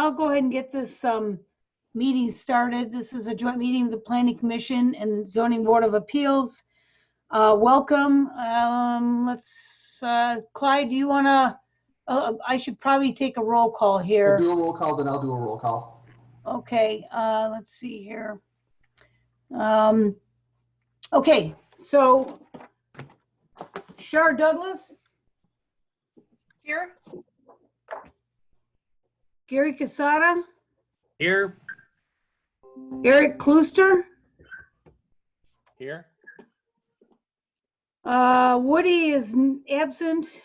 I'll go ahead and get this meeting started. This is a joint meeting of the Planning Commission and Zoning Board of Appeals. Welcome. Clyde, do you want to, I should probably take a roll call here. We'll do a roll call, then I'll do a roll call. Okay, let's see here. Okay, so Shar Douglas. Here. Gary Casada. Here. Eric Klooster. Here. Woody is absent.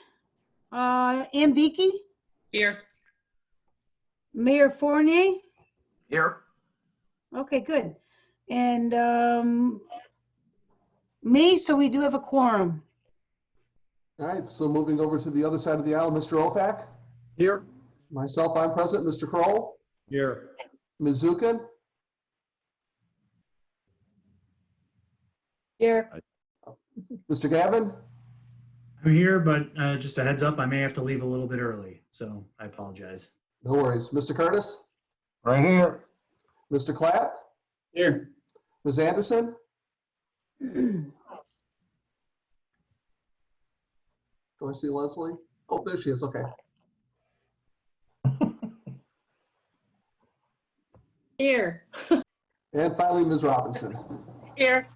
Ann Beakey. Here. Mayor Fournier. Here. Okay, good. And me, so we do have a quorum. All right, so moving over to the other side of the aisle, Mr. Ofak. Here. Myself, I'm present. Mr. Kroll. Here. Ms. Zukin. Here. Mr. Gavin. I'm here, but just a heads up, I may have to leave a little bit early, so I apologize. No worries. Mr. Curtis. Right here. Mr. Clapp. Here. Ms. Anderson. Do I see Leslie? Oh, there she is. Okay. Here. And finally, Ms. Robinson. Here.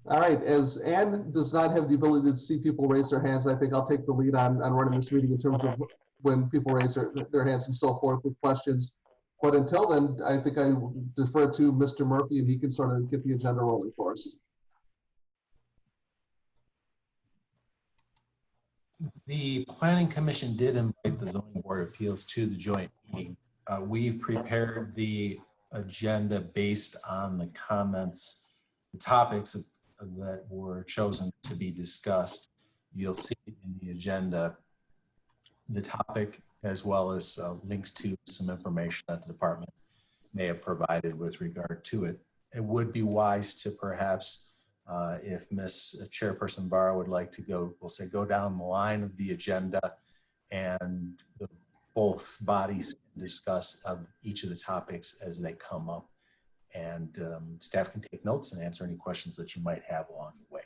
All right, as Ann does not have the ability to see people raise their hands, I think I'll take the lead on running this meeting in terms of when people raise their hands and so forth with questions. But until then, I think I will defer to Mr. Murphy and he can sort of get the agenda rolling for us. The Planning Commission did invite the Zoning Board of Appeals to the joint meeting. We've prepared the agenda based on the comments, the topics that were chosen to be discussed. You'll see in the agenda the topic as well as links to some information that the department may have provided with regard to it. It would be wise to perhaps, if Ms. Chairperson Barr would like to go, we'll say go down the line of the agenda and both bodies discuss each of the topics as they come up. And staff can take notes and answer any questions that you might have along the way.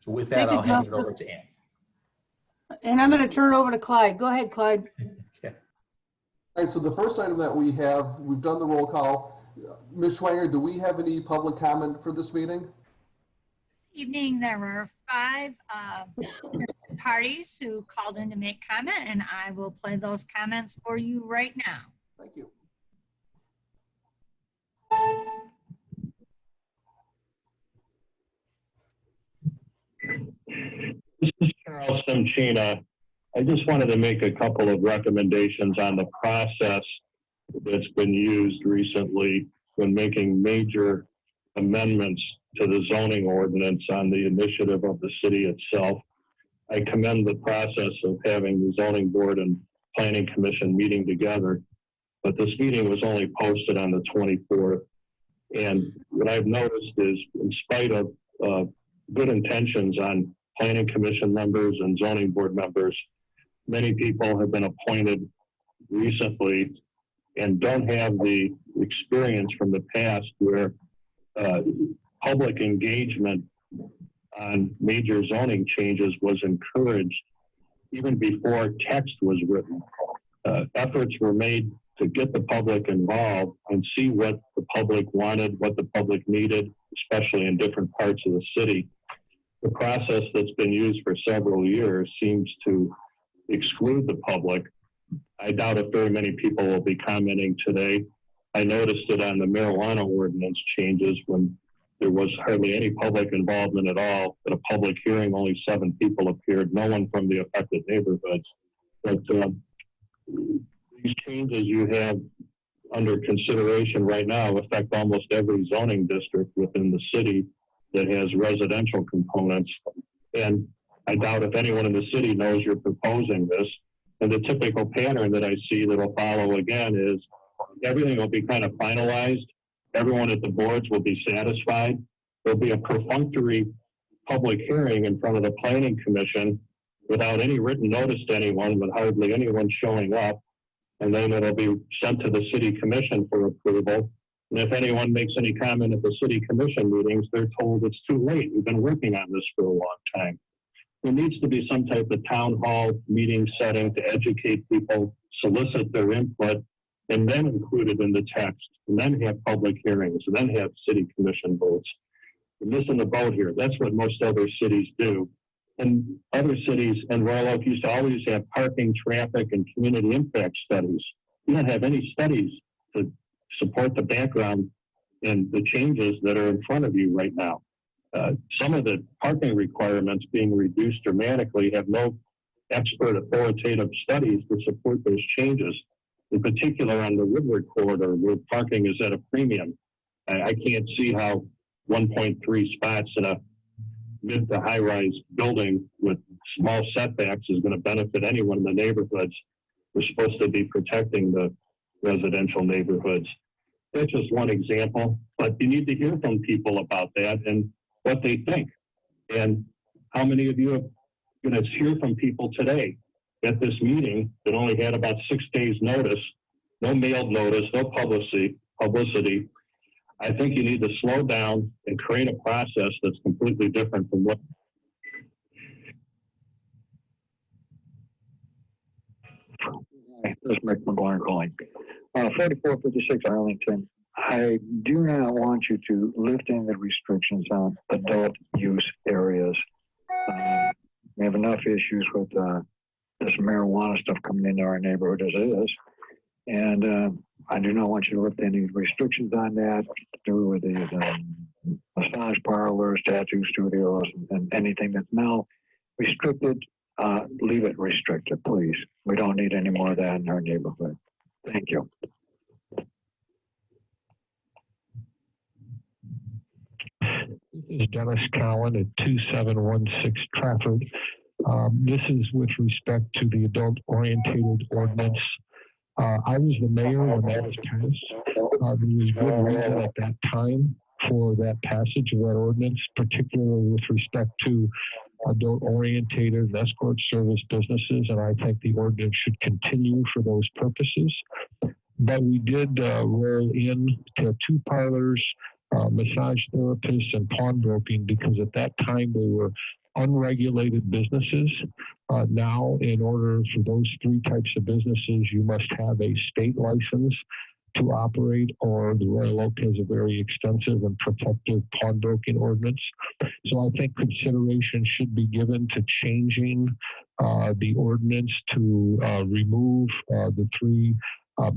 So with that, I'll hand it over to Ann. And I'm going to turn it over to Clyde. Go ahead, Clyde. Okay. All right, so the first item that we've done the roll call. Ms. Schwanger, do we have any public comment for this meeting? This evening, there were 5 parties who called in to make comment, and I will play those comments for you right now. Thank you. This is Charles Simchina. I just wanted to make a couple of recommendations on the process that's been used recently when making major amendments to the zoning ordinance on the initiative of the city itself. I commend the process of having the zoning board and planning commission meeting together, but this meeting was only posted on the 24th. And what I've noticed is, in spite of good intentions on planning commission members and zoning board members, many people have been appointed recently and don't have the experience from the past where public engagement on major zoning changes was encouraged even before text was written. Efforts were made to get the public involved and see what the public wanted, what the public needed, especially in different parts of the city. The process that's been used for several years seems to exclude the public. I doubt if very many people will be commenting today. I noticed it on the marijuana ordinance changes when there was hardly any public involvement at all. At a public hearing, only 7 people appeared, no one from the affected neighborhoods. But these changes you have under consideration right now affect almost every zoning district within the city that has residential components. And I doubt if anyone in the city knows you're proposing this. And the typical pattern that I see that will follow again is everything will be kind of finalized. Everyone at the boards will be satisfied. There'll be a perfunctory public hearing in front of the planning commission without any written notice to anyone, with hardly anyone showing up. And then it'll be sent to the city commission for approval. And if anyone makes any comment at the city commission meetings, they're told it's too late. We've been working on this for a long time. There needs to be some type of town hall meeting setting to educate people, solicit their input, and then include it in the text, and then have public hearings, and then have city commission votes. We're missing the boat here. That's what most other cities do. And other cities, and Royal Oak used to always have parking, traffic, and community impact studies. We don't have any studies to support the background and the changes that are in front of you right now. Some of the parking requirements being reduced dramatically have no expert authoritative studies to support those changes, in particular on the Woodward corridor where parking is at a premium. I can't see how 1.3 spots in a mid to high rise building with small setbacks is going to benefit anyone in the neighborhoods. We're supposed to be protecting the residential neighborhoods. That's just one example, but you need to hear from people about that and what they think. And how many of you are going to hear from people today at this meeting that only had about 6 days notice, no mailed notice, no publicity. I think you need to slow down and create a process that's completely different from what. Hi, this is Mick McGuire calling. 4456 Arlington. I do not want you to lift any of the restrictions on adult use areas. We have enough issues with this marijuana stuff coming into our neighborhood as it is. And I do not want you to lift any restrictions on that to do with these massage parlors, tattoo studios, and anything that's now restricted. Leave it restricted, please. We don't need any more of that in our neighborhood. Thank you. This is Dennis Cowan at 2716 Trafford. This is with respect to the adult-oriented ordinance. I was the mayor when that was passed. There was good reason at that time for that passage of that ordinance, particularly with respect to adult-oriented escort service businesses, and I think the ordinance should continue for those purposes. But we did roll in tattoo parlors, massage therapists, and pawnbroking because at that time they were unregulated businesses. Now, in order for those three types of businesses, you must have a state license to operate, or the Royal Oak has a very extensive and protective pawnbroking ordinance. So I think consideration should be given to changing the ordinance to remove the three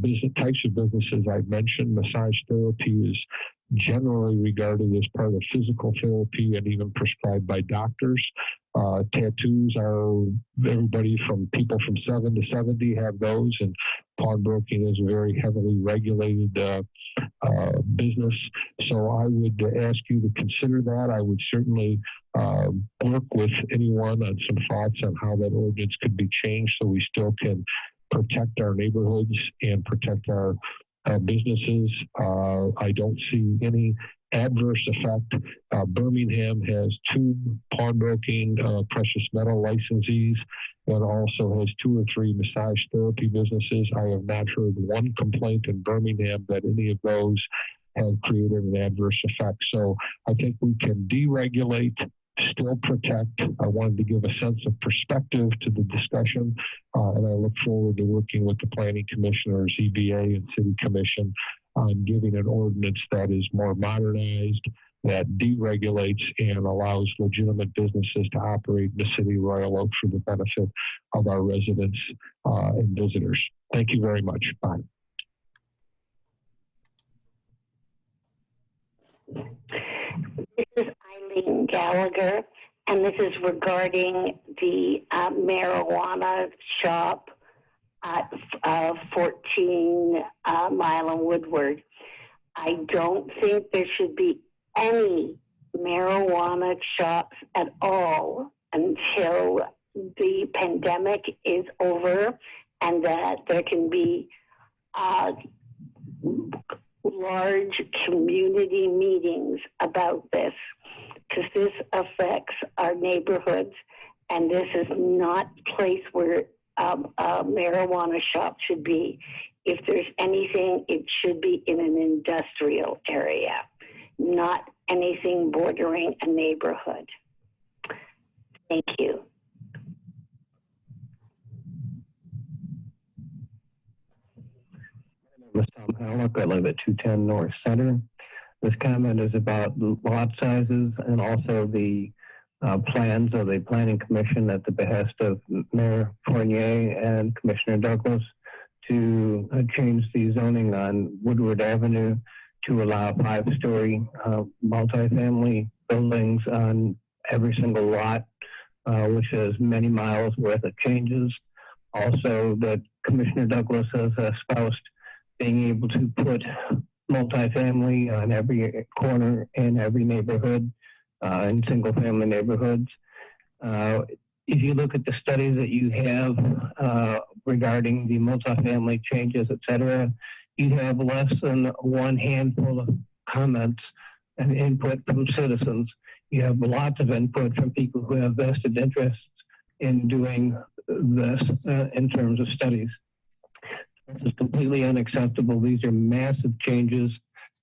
business types of businesses I've mentioned. Massage therapy is generally regarded as part of physical therapy and even prescribed by doctors. Tattoos are everybody from people from 7 to 70 have those, and pawnbroking is a very heavily regulated business. So I would ask you to consider that. I would certainly work with anyone on some thoughts on how that ordinance could be changed so we still can protect our neighborhoods and protect our businesses. I don't see any adverse effect. Birmingham has 2 pawnbroking precious metal licensees and also has 2 or 3 massage therapy businesses. I have not heard one complaint in Birmingham that any of those have created an adverse effect. So I think we can deregulate, still protect. I wanted to give a sense of perspective to the discussion, and I look forward to working with the Planning Commission or ZBA and City Commission on giving an ordinance that is more modernized, that deregulates and allows legitimate businesses to operate in the city of Royal Oak for the benefit of our residents and visitors. Thank you very much. Bye. This is Eileen Gallagher, and this is regarding the marijuana shop at 14 Mile and Woodward. I don't think there should be any marijuana shops at all until the pandemic is over, and that there can be large community meetings about this, because this affects our neighborhoods and this is not a place where a marijuana shop should be. If there's anything, it should be in an industrial area, not anything bordering a neighborhood. Thank you. My name is Tom Halleck. I live at 210 North Center. This comment is about lot sizes and also the plans of the Planning Commission at the behest of Mayor Fournier and Commissioner Douglas to change the zoning on Woodward Avenue to allow 5-story multifamily buildings on every single lot, which has many miles worth of changes. Also, that Commissioner Douglas has espoused being able to put multifamily on every corner in every neighborhood, in single-family neighborhoods. If you look at the studies that you have regarding the multifamily changes, et cetera, you have less than one handful of comments and input from citizens. You have lots of input from people who have vested interests in doing this in terms of studies. This is completely unacceptable. These are massive changes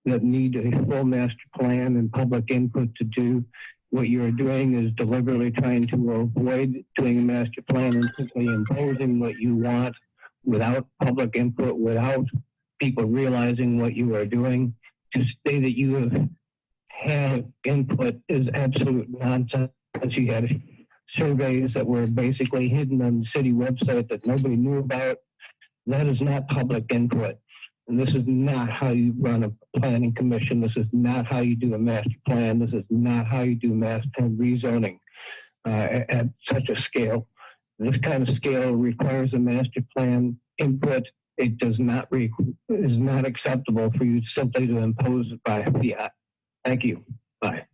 that need a full master plan and public input to do. What you're doing is deliberately trying to avoid doing a master plan and simply imposing what you want without public input, without people realizing what you are doing. To say that you have input is absolute nonsense. You had surveys that were basically hidden on the city website that nobody knew about. That is not public input. And this is not how you run a planning commission. This is not how you do a master plan. This is not how you do master plan rezoning at such a scale. This kind of scale requires a master plan input. It does not is not acceptable for you simply to impose it by fiat. Thank you. Bye.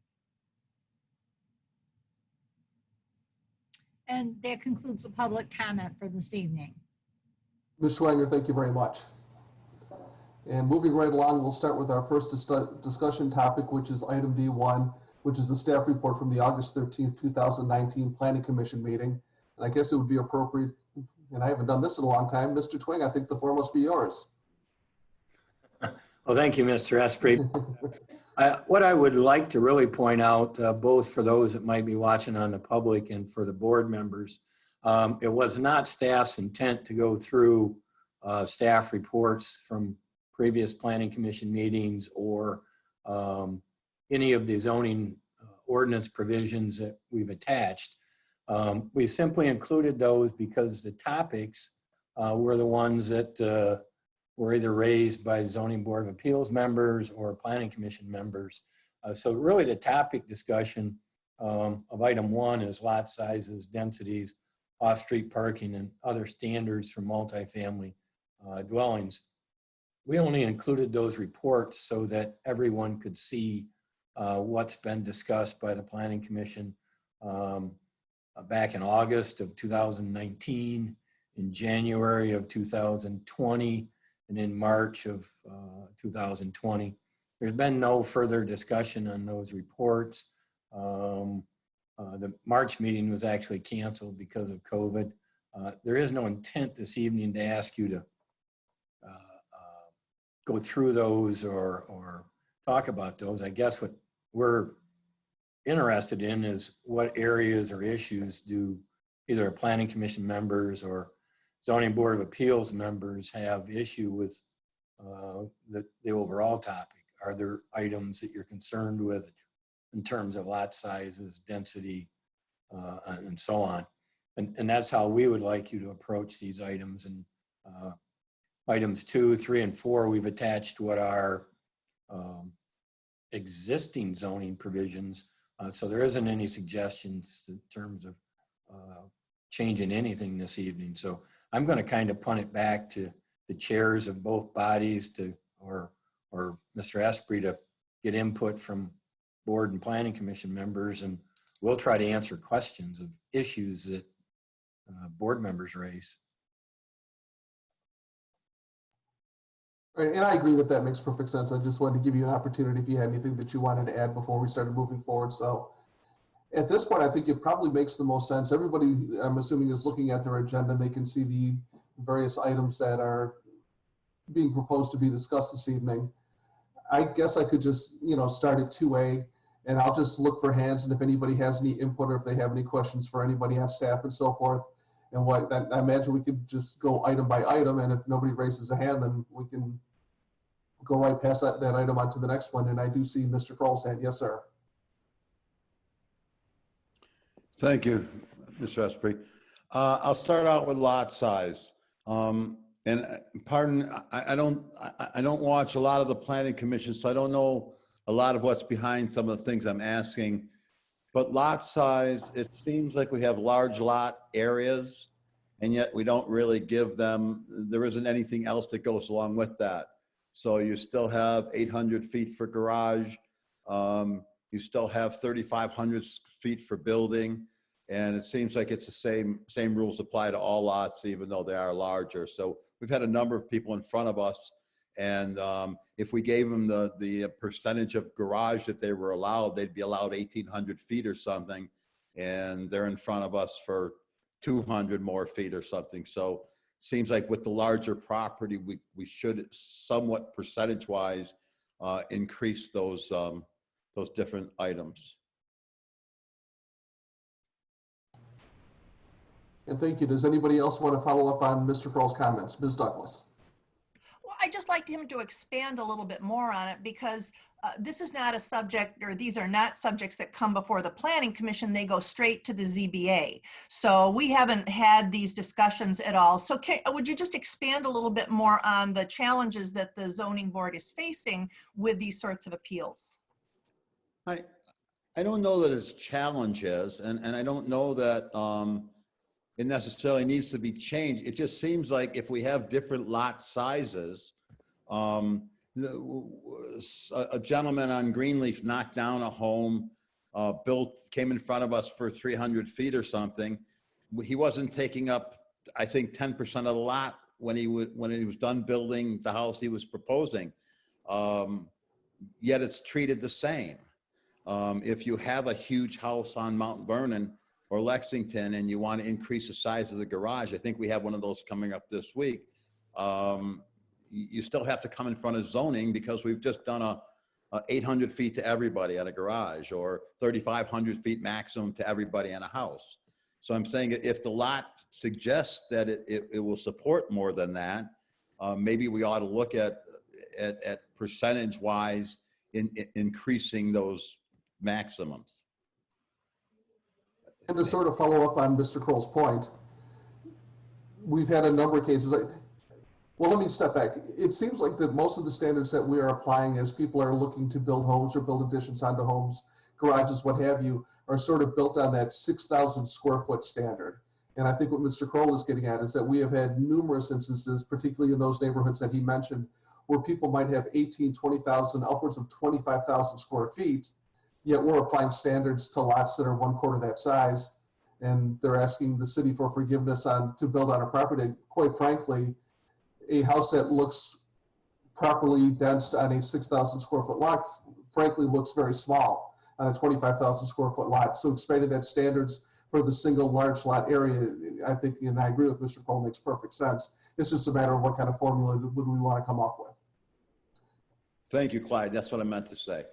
And that concludes the public comment for this evening. Ms. Schwanger, thank you very much. And moving right along, we'll start with our first discussion topic, which is item D1, which is the staff report from the August 13th, 2019 Planning Commission meeting. And I guess it would be appropriate, and I haven't done this in a long time, Mr. Twing, I think the floor must be yours. Well, thank you, Mr. Esprit. What I would like to really point out, both for those that might be watching on the public and for the board members, it was not staff's intent to go through staff reports from previous planning commission meetings or any of the zoning ordinance provisions that we've attached. We simply included those because the topics were the ones that were either raised by zoning board of appeals members or planning commission members. So really the topic discussion of item 1 is lot sizes, densities, off-street parking, and other standards for multifamily dwellings. We only included those reports so that everyone could see what's been discussed by the Planning Commission back in August of 2019, in January of 2020, and in March of 2020. There's been no further discussion on those reports. The March meeting was actually canceled because of COVID. There is no intent this evening to ask you to go through those or talk about those. I guess what we're interested in is what areas or issues do either planning commission members or zoning board of appeals members have issue with the overall topic. Are there items that you're concerned with in terms of lot sizes, density, and so on? And that's how we would like you to approach these items. And items 2, 3, and 4, we've attached what are existing zoning provisions. So there isn't any suggestions in terms of changing anything this evening. So I'm going to kind of punt it back to the chairs of both bodies or Mr. Esprit to get input from board and planning commission members, and we'll try to answer questions of issues that board members raise. And I agree that that makes perfect sense. I just wanted to give you an opportunity if you had anything that you wanted to add before we started moving forward. So At this point, I think it probably makes the most sense. Everybody, I'm assuming, is looking at their agenda and they can see the various items that are being proposed to be discussed this evening. I guess I could just, start at 2A, and I'll just look for hands, and if anybody has any input or if they have any questions for anybody on staff and so forth, and I imagine we could just go item by item, and if nobody raises a hand, then we can go right past that item on to the next one. And I do see Mr. Kroll's hand. Yes, sir. Thank you, Mr. Esprit. I'll start out with lot size. And pardon, I don't watch a lot of the planning commission, so I don't know a lot of what's behind some of the things I'm asking. But lot size, it seems like we have large lot areas, and yet we don't really give them, there isn't anything else that goes along with that. So you still have 800 feet for garage. You still have 3,500 feet for building. And it seems like it's the same rules apply to all lots, even though they are larger. So we've had a number of people in front of us, and if we gave them the percentage of garage that they were allowed, they'd be allowed 1,800 feet or something, and they're in front of us for 200 more feet or something. So seems like with the larger property, we should somewhat percentage-wise increase those different items. And thank you. Does anybody else want to follow up on Mr. Kroll's comments? Ms. Douglas. Well, I'd just like him to expand a little bit more on it, because this is not a subject, or these are not subjects that come before the Planning Commission. They go straight to the ZBA. So we haven't had these discussions at all. So would you just expand a little bit more on the challenges that the zoning board is facing with these sorts of appeals? I don't know that it's challenges, and I don't know that it necessarily needs to be changed. It just seems like if we have different lot sizes, a gentleman on Greenleaf knocked down a home, came in front of us for 300 feet or something. He wasn't taking up, I think, 10% of the lot when he was done building the house he was proposing. Yet it's treated the same. If you have a huge house on Mount Vernon or Lexington, and you want to increase the size of the garage, I think we have one of those coming up this week. You still have to come in front of zoning, because we've just done a 800 feet to everybody at a garage, or 3,500 feet maximum to everybody in a house. So I'm saying if the lot suggests that it will support more than that, maybe we ought to look at percentage-wise in increasing those maximums. And to sort of follow up on Mr. Kroll's point, we've had a number of cases. Well, let me step back. It seems like that most of the standards that we are applying as people are looking to build homes or build additions onto homes, garages, what have you, are sort of built on that 6,000 square foot standard. And I think what Mr. Kroll is getting at is that we have had numerous instances, particularly in those neighborhoods that he mentioned, where people might have 18, 20,000, upwards of 25,000 square feet, yet we're applying standards to lots that are 1/4 that size, and they're asking the city for forgiveness to build on a property. Quite frankly, a house that looks properly densed on a 6,000 square foot lot, frankly, looks very small on a 25,000 square foot lot. So expanding that standards for the single large lot area, I think, and I agree with Mr. Kroll, makes perfect sense. It's just a matter of what kind of formula would we want to come up with. Thank you, Clyde. That's what I meant to say.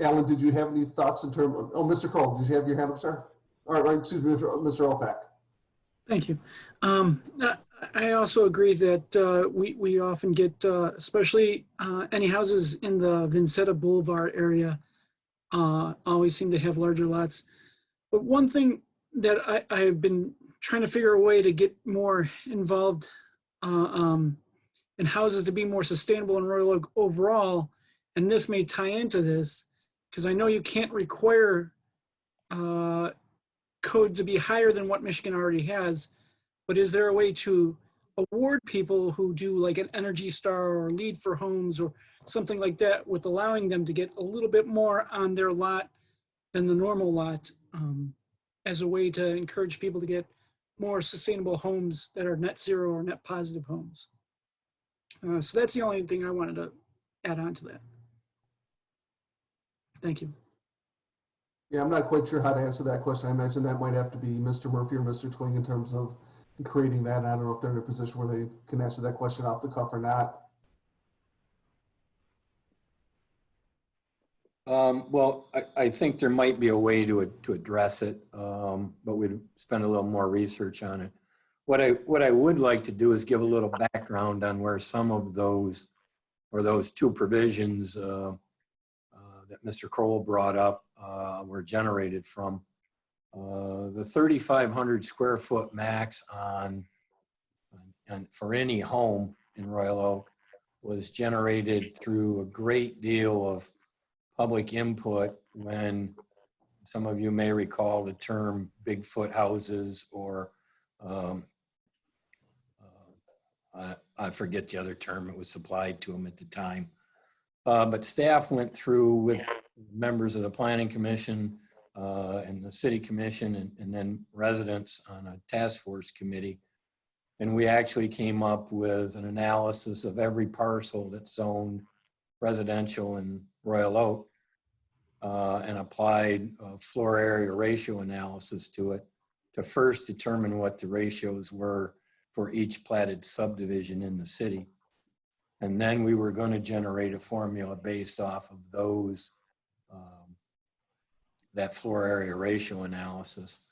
Alan, did you have any thoughts in terms of, Mr. Kroll, did you have your hand up, sir? Or excuse me, Mr. Olfak. Thank you. I also agree that we often get, especially any houses in the Vincetta Boulevard area, always seem to have larger lots. But one thing that I've been trying to figure a way to get more involved in houses to be more sustainable and rural overall, and this may tie into this, because I know you can't require code to be higher than what Michigan already has, but is there a way to award people who do like an Energy Star or Lead for Homes or something like that, with allowing them to get a little bit more on their lot than the normal lot, as a way to encourage people to get more sustainable homes that are net zero or net positive homes? So that's the only thing I wanted to add on to that. Thank you. Yeah, I'm not quite sure how to answer that question. I imagine that might have to be Mr. Murphy or Mr. Twing in terms of creating that. I don't know if they're in a position where they can answer that question off the cuff or not. Well, I think there might be a way to address it, but we'd spend a little more research on it. What I would like to do is give a little background on where some of those, or those two provisions that Mr. Kroll brought up were generated from. The 3,500 square foot max on for any home in Royal Oak was generated through a great deal of public input when some of you may recall the term Bigfoot houses, or I forget the other term it was supplied to them at the time. But staff went through with members of the Planning Commission and the City Commission and then residents on a task force committee. And we actually came up with an analysis of every parcel that's zoned residential in Royal Oak and applied a floor area ratio analysis to it to first determine what the ratios were for each platted subdivision in the city. And then we were going to generate a formula based off of those, that floor area ratio analysis.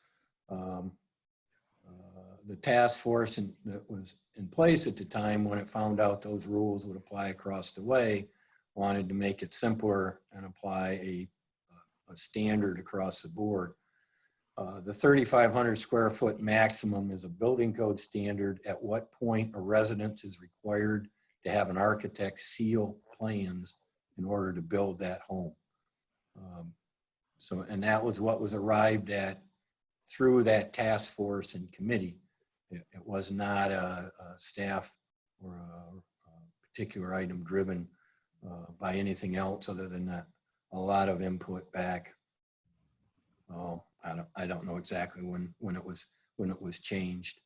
The task force that was in place at the time, when it found out those rules would apply across the way, wanted to make it simpler and apply a standard across the board. The 3,500 square foot maximum is a building code standard at what point a residence is required to have an architect seal plans in order to build that home. And that was what was arrived at through that task force and committee. It was not a staff or a particular item driven by anything else other than that. A lot of input back. I don't know exactly when it was changed.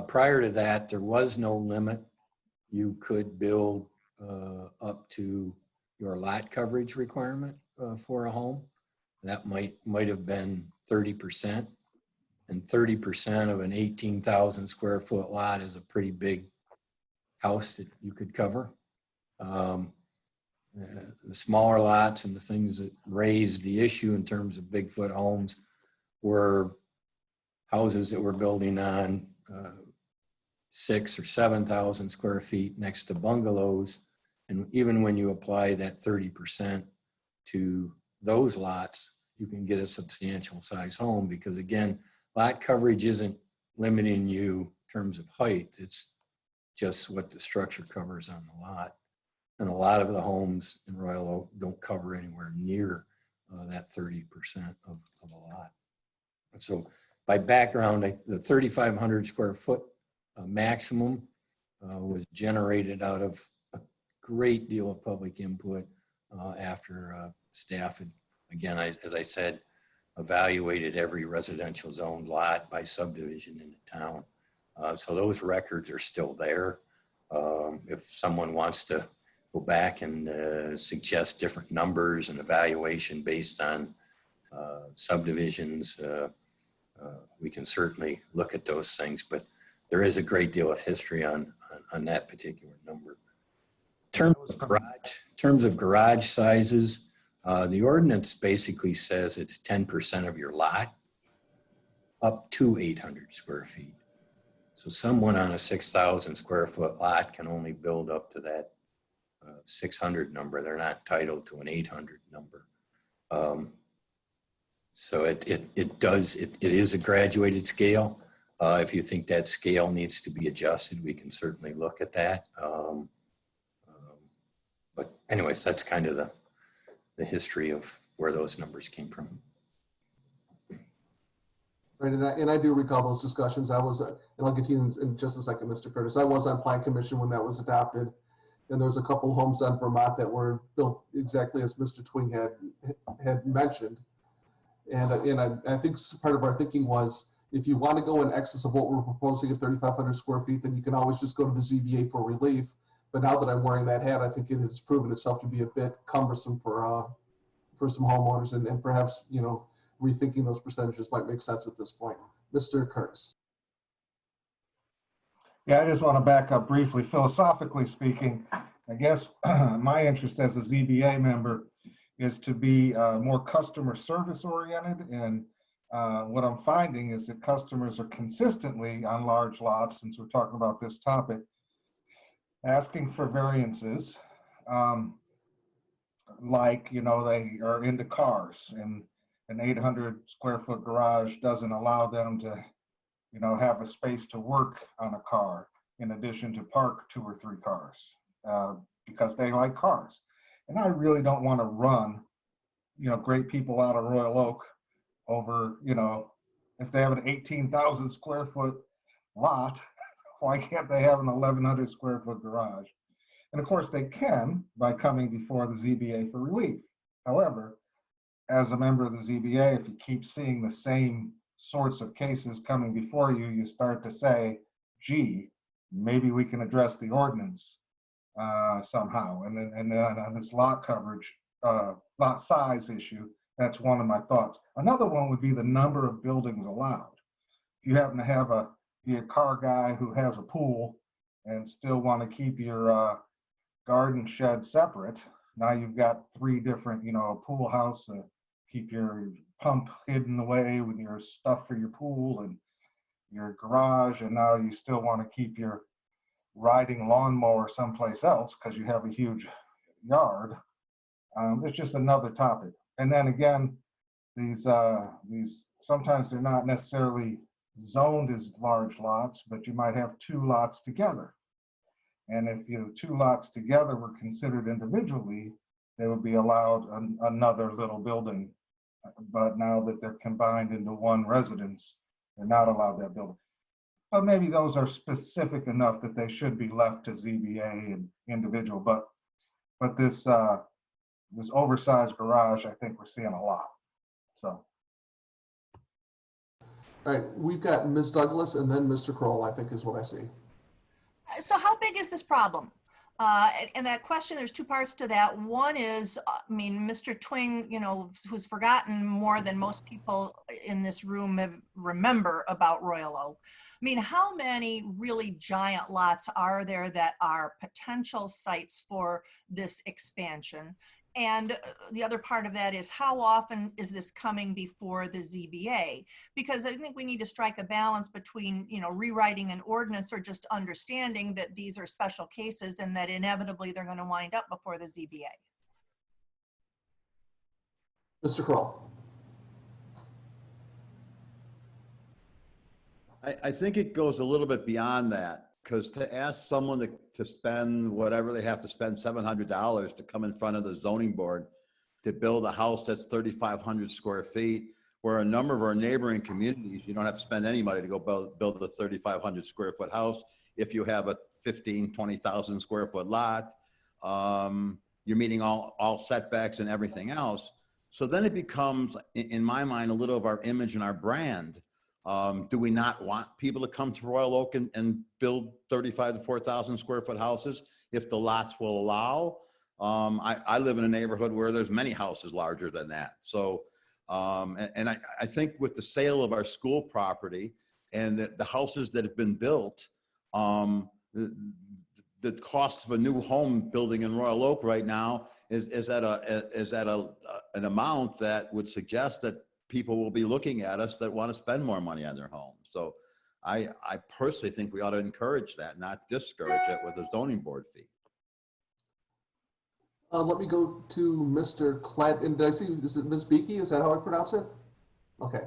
Prior to that, there was no limit. You could build up to your lot coverage requirement for a home. That might have been 30%, and 30% of an 18,000 square foot lot is a pretty big house that you could cover. The smaller lots and the things that raised the issue in terms of Bigfoot homes were houses that were building on 6,000 or 7,000 square feet next to bungalows. And even when you apply that 30% to those lots, you can get a substantial size home, because again, lot coverage isn't limiting you in terms of height. It's just what the structure covers on the lot. And a lot of the homes in Royal Oak don't cover anywhere near that 30% of a lot. So by background, the 3,500 square foot maximum was generated out of a great deal of public input after staff had, again, as I said, evaluated every residential zoned lot by subdivision in the town. So those records are still there. If someone wants to go back and suggest different numbers and evaluation based on subdivisions, we can certainly look at those things, but there is a great deal of history on that particular number. In terms of garage sizes, the ordinance basically says it's 10% of your lot up to 800 square feet. So someone on a 6,000 square foot lot can only build up to that 600 number. They're not entitled to an 800 number. So it is a graduated scale. If you think that scale needs to be adjusted, we can certainly look at that. But anyways, that's kind of the history of where those numbers came from. Right, and I do recall those discussions. I was, and I'll get to you in just a second, Mr. Curtis. I was on Plan Commission when that was adopted, and there was a couple homes on Vermont that were built exactly as Mr. Twing had mentioned. And I think part of our thinking was, if you want to go in excess of what we're proposing at 3,500 square feet, then you can always just go to the ZBA for relief. But now that I'm wearing that hat, I think it has proven itself to be a bit cumbersome for some homeowners, and perhaps, you know, rethinking those percentages might make sense at this point. Mr. Curtis. Yeah, I just want to back up briefly. Philosophically speaking, I guess my interest as a ZBA member is to be more customer service oriented. And what I'm finding is that customers are consistently on large lots, since we're talking about this topic, asking for variances. Like, you know, they are into cars, and an 800 square foot garage doesn't allow them to, you know, have a space to work on a car in addition to park 2 or 3 cars because they like cars. And I really don't want to run, you know, great people out of Royal Oak over, you know, if they have an 18,000 square foot lot, why can't they have an 1,100 square foot garage? And of course they can by coming before the ZBA for relief. However, as a member of the ZBA, if you keep seeing the same sorts of cases coming before you, you start to say, gee, maybe we can address the ordinance somehow. And then on this lot coverage, lot size issue, that's one of my thoughts. Another one would be the number of buildings allowed. If you happen to be a car guy who has a pool and still want to keep your garden shed separate, now you've got 3 different, you know, a pool house, keep your pump hidden away with your stuff for your pool and your garage, and now you still want to keep your riding lawnmower someplace else because you have a huge yard. It's just another topic. And then again, these sometimes they're not necessarily zoned as large lots, but you might have 2 lots together. And if you have 2 lots together were considered individually, they would be allowed another little building. But now that they're combined into one residence, they're not allowed that building. But maybe those are specific enough that they should be left to ZBA and individual. But this this oversized garage, I think we're seeing a lot. So. All right, we've got Ms. Douglas and then Mr. Kroll, I think is what I see. So how big is this problem? And that question, there's 2 parts to that. One is, I mean, Mr. Twing, you know, who's forgotten more than most people in this room remember about Royal Oak. I mean, how many really giant lots are there that are potential sites for this expansion? And the other part of that is, how often is this coming before the ZBA? Because I think we need to strike a balance between, you know, rewriting an ordinance or just understanding that these are special cases and that inevitably they're going to wind up before the ZBA. Mr. Kroll. I think it goes a little bit beyond that, because to ask someone to spend whatever they have to spend, $700 to come in front of the zoning board to build a house that's 3,500 square feet, where a number of our neighboring communities, you don't have to spend any money to go build a 3,500 square foot house. If you have a 15, 20,000 square foot lot, you're meeting all setbacks and everything else. So then it becomes, in my mind, a little of our image and our brand. Do we not want people to come to Royal Oak and build 35 to 4,000 square foot houses if the lots will allow? I live in a neighborhood where there's many houses larger than that. So, and I think with the sale of our school property and the houses that have been built, the cost of a new home building in Royal Oak right now is at an amount that would suggest that people will be looking at us that want to spend more money on their home. So I personally think we ought to encourage that, not discourage it with a zoning board fee. Let me go to Mr. Klett, and did I see, is it Ms. Beakey? Is that how I pronounce it? Okay.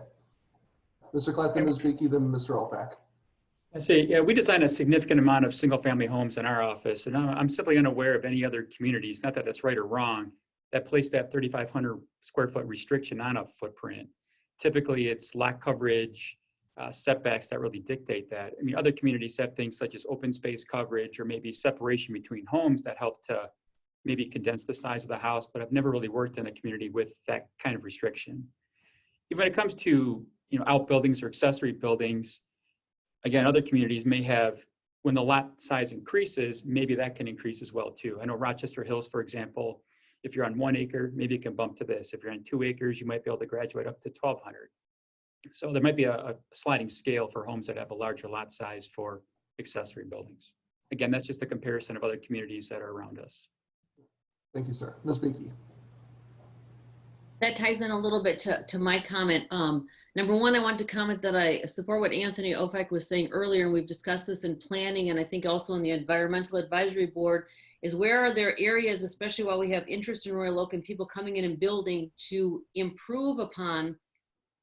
Mr. Klett, then Ms. Beakey, then Mr. Olfak. I see. Yeah, we design a significant amount of single-family homes in our office, and I'm simply unaware of any other communities, not that that's right or wrong, that place that 3,500 square foot restriction on a footprint. Typically, it's lot coverage, setbacks that really dictate that. I mean, other communities have things such as open space coverage or maybe separation between homes that help to maybe condense the size of the house, but I've never really worked in a community with that kind of restriction. Even when it comes to, you know, outbuildings or accessory buildings, again, other communities may have when the lot size increases, maybe that can increase as well too. I know Rochester Hills, for example, if you're on 1 acre, maybe it can bump to this. If you're on 2 acres, you might be able to graduate up to 1,200. So there might be a sliding scale for homes that have a larger lot size for accessory buildings. Again, that's just a comparison of other communities that are around us. Thank you, sir. Ms. Binky. That ties in a little bit to my comment. Number one, I want to comment that I support what Anthony Ofak was saying earlier, and we've discussed this in planning, and I think also in the Environmental Advisory Board, is where are there areas, especially while we have interest in Royal Oak and people coming in and building, to improve upon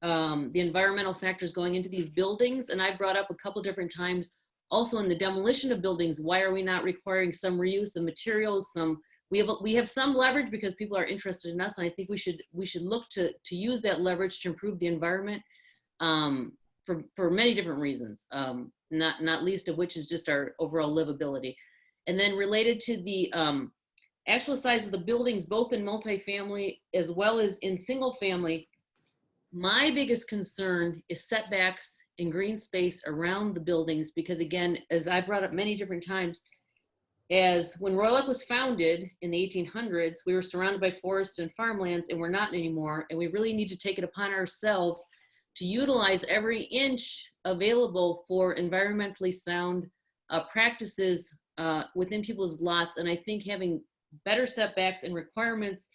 the environmental factors going into these buildings. And I brought up a couple different times also in the demolition of buildings, why are we not requiring some reuse of materials, we have some leverage because people are interested in us, and I think we should look to use that leverage to improve the environment for many different reasons, not least of which is just our overall livability. And then related to the actual size of the buildings, both in multifamily as well as in single family, my biggest concern is setbacks and green space around the buildings, because again, as I brought up many different times, as when Royal Oak was founded in the 1800s, we were surrounded by forests and farmlands, and we're not anymore. And we really need to take it upon ourselves to utilize every inch available for environmentally sound practices within people's lots. And I think having better setbacks and requirements,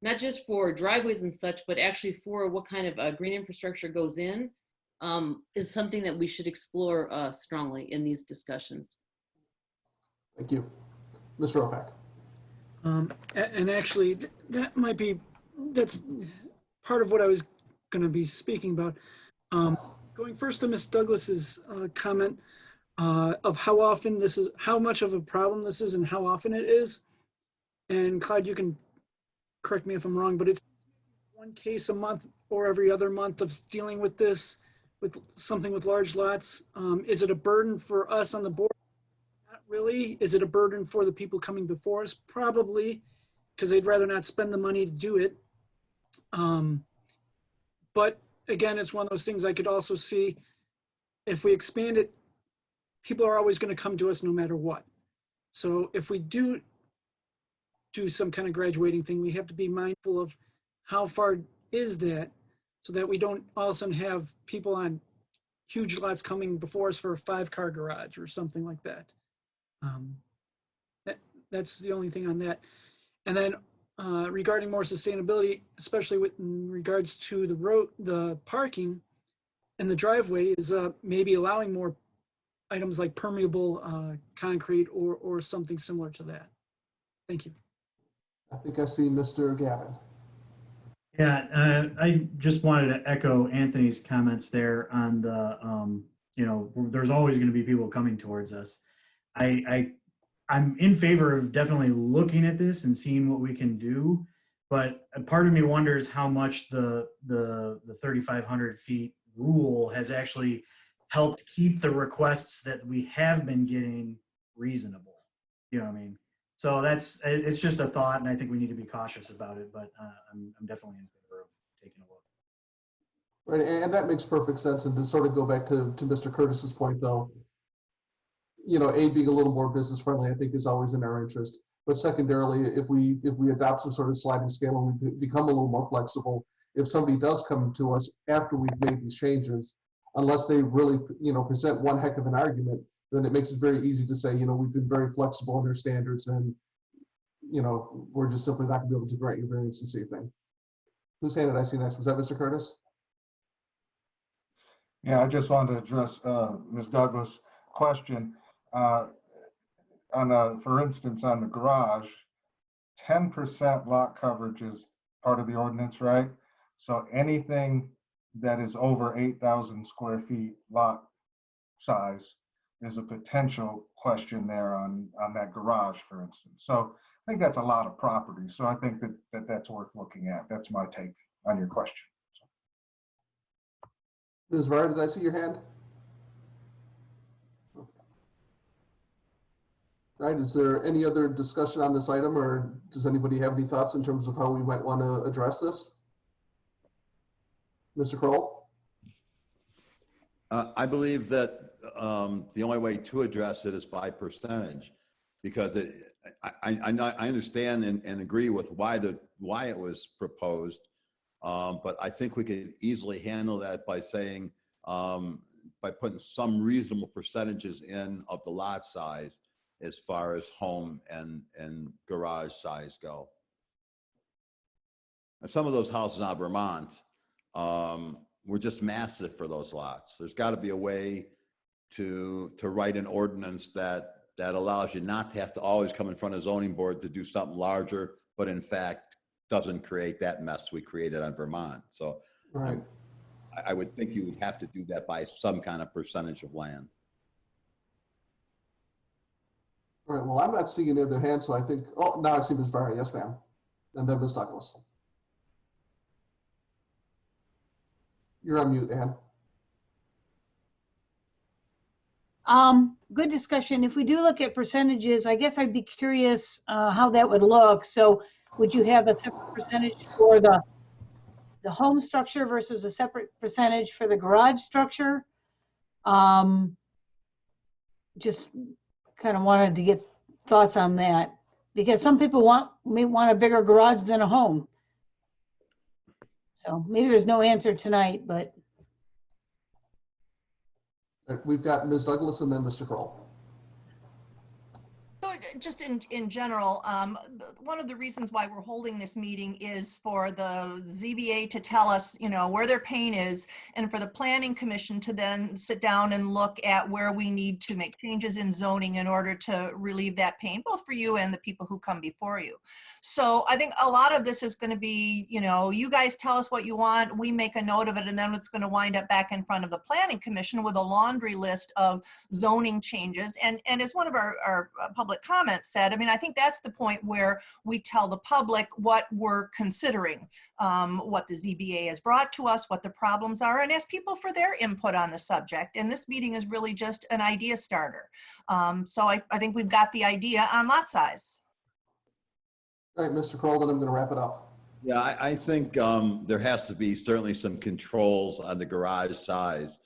not just for driveways and such, but actually for what kind of green infrastructure goes in, is something that we should explore strongly in these discussions. Thank you. Mr. Ofak. And actually, that's part of what I was going to be speaking about. Going first to Ms. Douglas's comment of how often this is, how much of a problem this is and how often it is. And Clyde, you can correct me if I'm wrong, but it's one case a month or every other month of dealing with this, with something with large lots. Is it a burden for us on the board? Not really. Is it a burden for the people coming before us? Probably, because they'd rather not spend the money to do it. But again, it's one of those things I could also see if we expand it, people are always going to come to us no matter what. So if we do some kind of graduating thing, we have to be mindful of how far is that, so that we don't all of a sudden have people on huge lots coming before us for a 5-car garage or something like that. That's the only thing on that. And then regarding more sustainability, especially in regards to the road, the parking and the driveway, is maybe allowing more items like permeable concrete or something similar to that. Thank you. I think I see Mr. Gavin. Yeah, I just wanted to echo Anthony's comments there on the, there's always going to be people coming towards us. I'm in favor of definitely looking at this and seeing what we can do, but a part of me wonders how much the 3,500 feet rule has actually helped keep the requests that we have been getting reasonable. You know what I mean? So it's just a thought, and I think we need to be cautious about it, but I'm definitely in favor of taking a look. Right, and that makes perfect sense. And to sort of go back to Mr. Curtis's point, though, being a little more business friendly, I think, is always in our interest. But secondarily, if we adopt some sort of sliding scale and we become a little more flexible, if somebody does come to us after we've made these changes, unless they really, present one heck of an argument, then it makes it very easy to say, we've been very flexible in our standards, and, we're just simply not going to be able to grant you variance this evening. Whose hand did I see next? Was that Mr. Curtis? Yeah, I just wanted to address Ms. Douglas' question. For instance, on the garage, 10% lot coverage is part of the ordinance, right? So anything that is over 8,000 square feet lot size is a potential question there on that garage, for instance. So I think that's a lot of property. So I think that's worth looking at. That's my take on your question. Ms. Varda, did I see your hand? All right, is there any other discussion on this item, or does anybody have any thoughts in terms of how we might want to address this? Mr. Kroll? I believe that the only way to address it is by percentage, because I understand and agree with why it was proposed. But I think we could easily handle that by saying, by putting some reasonable percentages in of the lot size as far as home and garage size go. And some of those houses in Vermont were just massive for those lots. There's got to be a way to write an ordinance that allows you not to have to always come in front of zoning board to do something larger, but in fact doesn't create that mess we created on Vermont. So Right. I would think you would have to do that by some kind of percentage of land. All right, well, I'm not seeing any other hands, so I think, oh, now I see Ms. Barry. Yes, ma'am. And then Ms. Douglas. You're on mute, Ann. Good discussion. If we do look at percentages, I guess I'd be curious how that would look. So would you have a separate percentage for the home structure versus a separate percentage for the garage structure? Just kind of wanted to get thoughts on that, because some people may want a bigger garage than a home. So maybe there's no answer tonight, but. We've got Ms. Douglas and then Mr. Kroll. So just in general, one of the reasons why we're holding this meeting is for the ZBA to tell us, where their pain is, and for the Planning Commission to then sit down and look at where we need to make changes in zoning in order to relieve that pain, both for you and the people who come before you. So I think a lot of this is going to be, you guys tell us what you want, we make a note of it, and then it's going to wind up back in front of the Planning Commission with a laundry list of zoning changes. And as one of our public comments said, I mean, I think that's the point where we tell the public what we're considering, what the ZBA has brought to us, what the problems are, and ask people for their input on the subject. And this meeting is really just an idea starter. So I think we've got the idea on lot size. All right, Mr. Kroll, then I'm going to wrap it up. Yeah, I think there has to be certainly some controls on the garage size.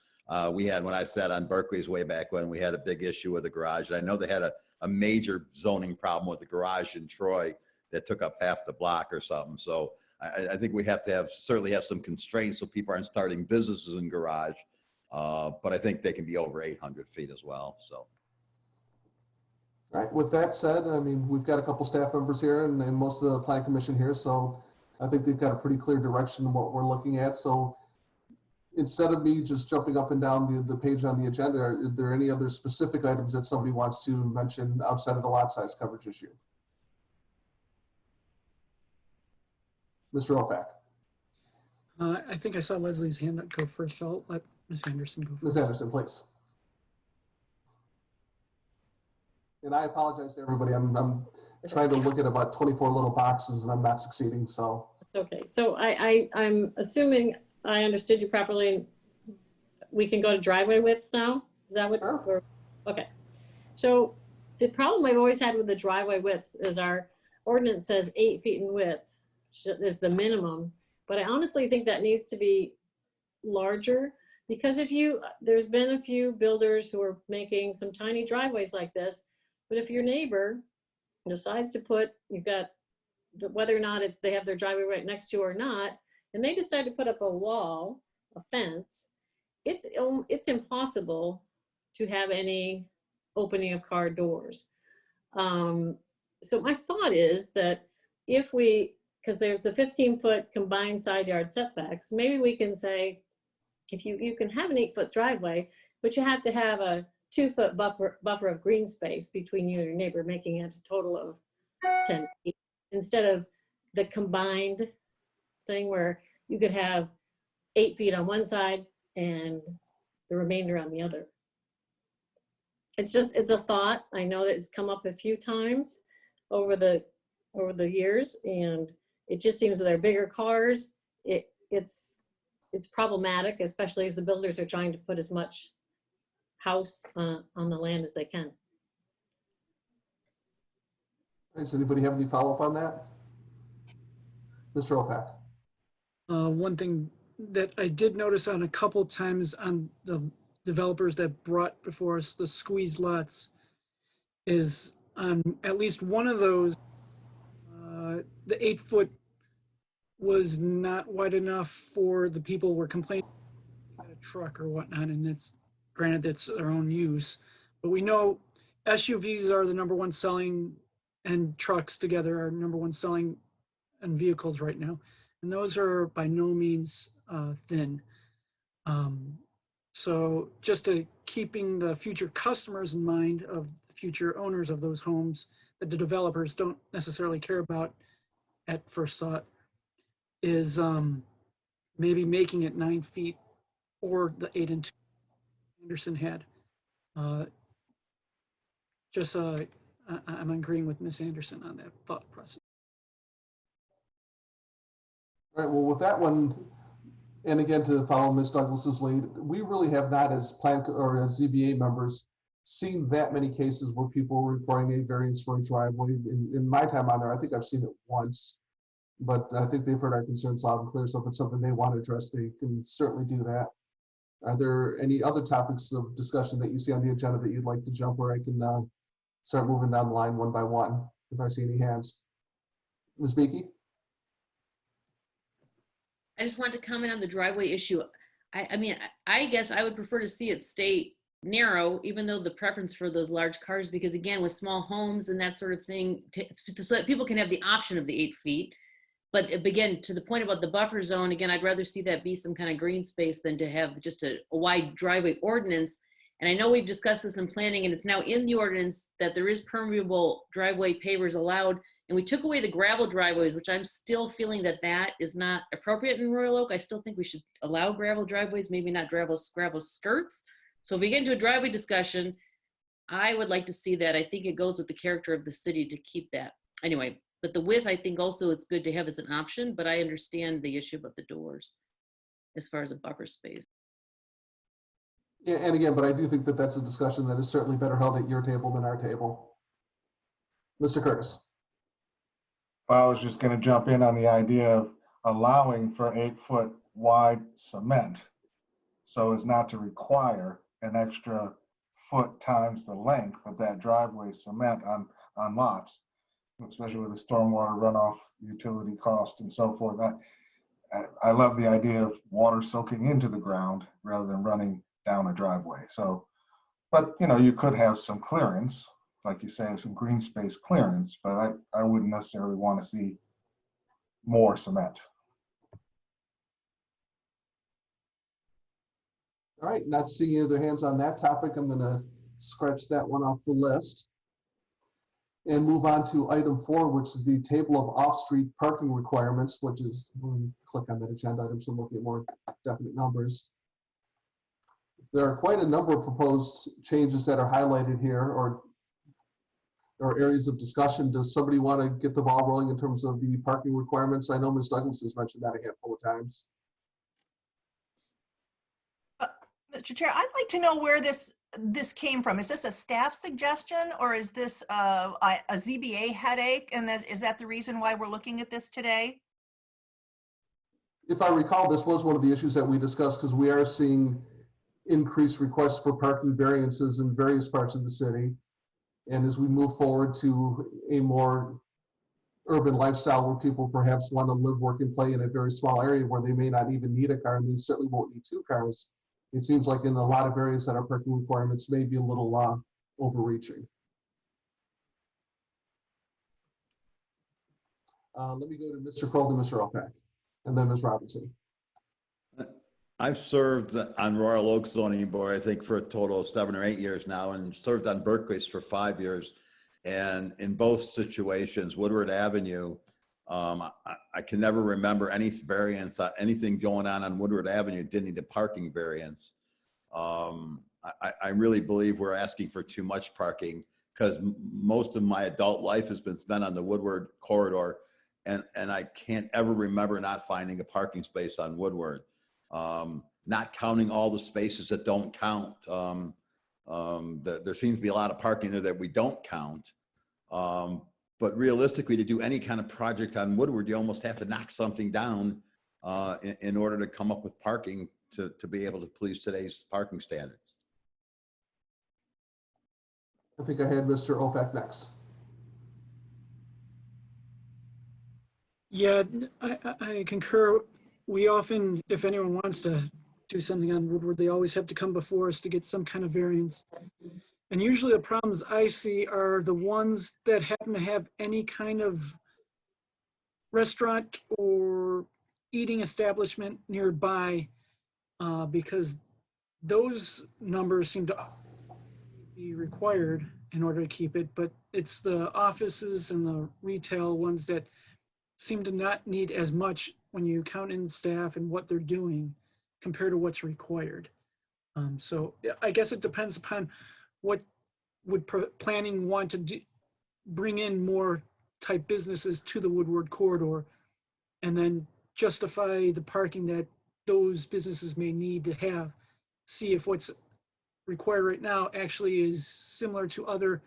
We had, when I sat on Berkeley's way back when, we had a big issue with the garage. And I know they had a major zoning problem with the garage in Troy that took up half the block or something. So I think we have to certainly have some constraints so people aren't starting businesses in garage. But I think they can be over 800 feet as well, so. All right, with that said, I mean, we've got a couple staff members here and most of the Planning Commission here, so I think they've got a pretty clear direction in what we're looking at. So instead of me just jumping up and down the page on the agenda, are there any other specific items that somebody wants to mention outside of the lot size coverage issue? Mr. Oak. I think I saw Leslie's hand up go first, so I'll let Ms. Anderson go first. Ms. Anderson, please. And I apologize to everybody. I'm trying to look at about 24 little boxes and I'm not succeeding, so. Okay, so I'm assuming I understood you properly. We can go to driveway widths now? Is that what we're, okay. So the problem I've always had with the driveway widths is our ordinance says 8 feet in width is the minimum, but I honestly think that needs to be larger, because there's been a few builders who are making some tiny driveways like this, but if your neighbor decides to you've got whether or not they have their driveway right next to or not, and they decide to put up a wall, a fence, it's impossible to have any opening of car doors. So my thought is that because there's the 15-foot combined side yard setbacks, maybe we can say, if you can have an 8-foot driveway, but you have to have a 2-foot buffer of green space between you and your neighbor, making it a total of 10 feet, instead of the combined thing where you could have 8 feet on one side and the remainder on the other. It's a thought. I know that it's come up a few times over the years, and it just seems with our bigger cars, it's problematic, especially as the builders are trying to put as much house on the land as they can. Does anybody have any follow-up on that? Mr. Opak. One thing that I did notice on a couple times on the developers that brought before us the squeeze lots is on at least one of those, the 8-foot was not wide enough for the people were complaining about a truck or whatnot, and it's granted that's their own use, but we know SUVs are the #1 selling, and trucks together are #1 selling and vehicles right now, and those are by no means thin. So just to keeping the future customers in mind of the future owners of those homes that the developers don't necessarily care about at first thought is maybe making it 9 feet or the 8 and 2 Anderson had. I'm agreeing with Ms. Anderson on that thought process. All right, well, with that one, and again, to follow Ms. Douglas's lead, we really have not, as as ZBA members, seen that many cases where people were requiring a variance for a driveway. In my time on there, I think I've seen it once, but I think they've heard our concerns loud and clear. So if it's something they want to address, they can certainly do that. Are there any other topics of discussion that you see on the agenda that you'd like to jump where I can start moving down the line one by one if I see any hands? Ms. Beakey? I just wanted to comment on the driveway issue. I mean, I guess I would prefer to see it stay narrow, even though the preference for those large cars, because again, with small homes and that sort of thing, so that people can have the option of the 8 feet. But again, to the point about the buffer zone, again, I'd rather see that be some kind of green space than to have just a wide driveway ordinance. And I know we've discussed this in planning, and it's now in the ordinance that there is permeable driveway pavers allowed. And we took away the gravel driveways, which I'm still feeling that that is not appropriate in Royal Oak. I still think we should allow gravel driveways, maybe not gravel skirts. So if we get into a driveway discussion, I would like to see that. I think it goes with the character of the city to keep that. Anyway, but the width, I think also it's good to have as an option, but I understand the issue about the doors as far as a buffer space. Yeah, and again, but I do think that that's a discussion that is certainly better held at your table than our table. Mr. Curtis. I was just going to jump in on the idea of allowing for 8-foot wide cement so as not to require an extra foot times the length of that driveway cement on lots, especially with the stormwater runoff, utility cost, and so forth. I love the idea of water soaking into the ground rather than running down a driveway. So, but you know, you could have some clearance, like you say, some green space clearance, but I wouldn't necessarily want to see more cement. All right, not seeing any other hands on that topic, I'm going to scratch that one off the list and move on to item 4, which is the table of off-street parking requirements, which is, when you click on that agenda item, so look at more definite numbers. There are quite a number of proposed changes that are highlighted here, or areas of discussion. Does somebody want to get the ball rolling in terms of the parking requirements? I know Ms. Douglas has mentioned that a handful of times. Mr. Chair, I'd like to know where this came from. Is this a staff suggestion, or is this a ZBA headache? And is that the reason why we're looking at this today? If I recall, this was one of the issues that we discussed, because we are seeing increased requests for parking variances in various parts of the city. And as we move forward to a more urban lifestyle where people perhaps want to live, work, and play in a very small area where they may not even need a car, and they certainly won't need 2 cars, it seems like in a lot of areas that our parking requirements may be a little overreaching. Let me go to Mr. Kroll and Mr. Opek, and then Ms. Robinson. I've served on Royal Oak zoning board, I think, for a total of 7 or 8 years now, and served on Berkeley's for 5 years. And in both situations, Woodward Avenue, I can never remember any variance, anything going on Woodward Avenue didn't need a parking variance. I really believe we're asking for too much parking, because most of my adult life has been spent on the Woodward corridor, and I can't ever remember not finding a parking space on Woodward. Not counting all the spaces that don't count. There seems to be a lot of parking there that we don't count. But realistically, to do any kind of project on Woodward, you almost have to knock something down in order to come up with parking to be able to please today's parking standards. I think I had Mr. Ofac next. Yeah, I concur. We often, if anyone wants to do something on Woodward, they always have to come before us to get some kind of variance. And usually the problems I see are the ones that happen to have any kind of restaurant or eating establishment nearby, because those numbers seem to be required in order to keep it, but it's the offices and the retail ones that seem to not need as much when you count in staff and what they're doing compared to what's required. So I guess it depends upon what would planning want to do, bring in more type businesses to the Woodward corridor, and then justify the parking that those businesses may need to have. See if what's required right now actually is similar to other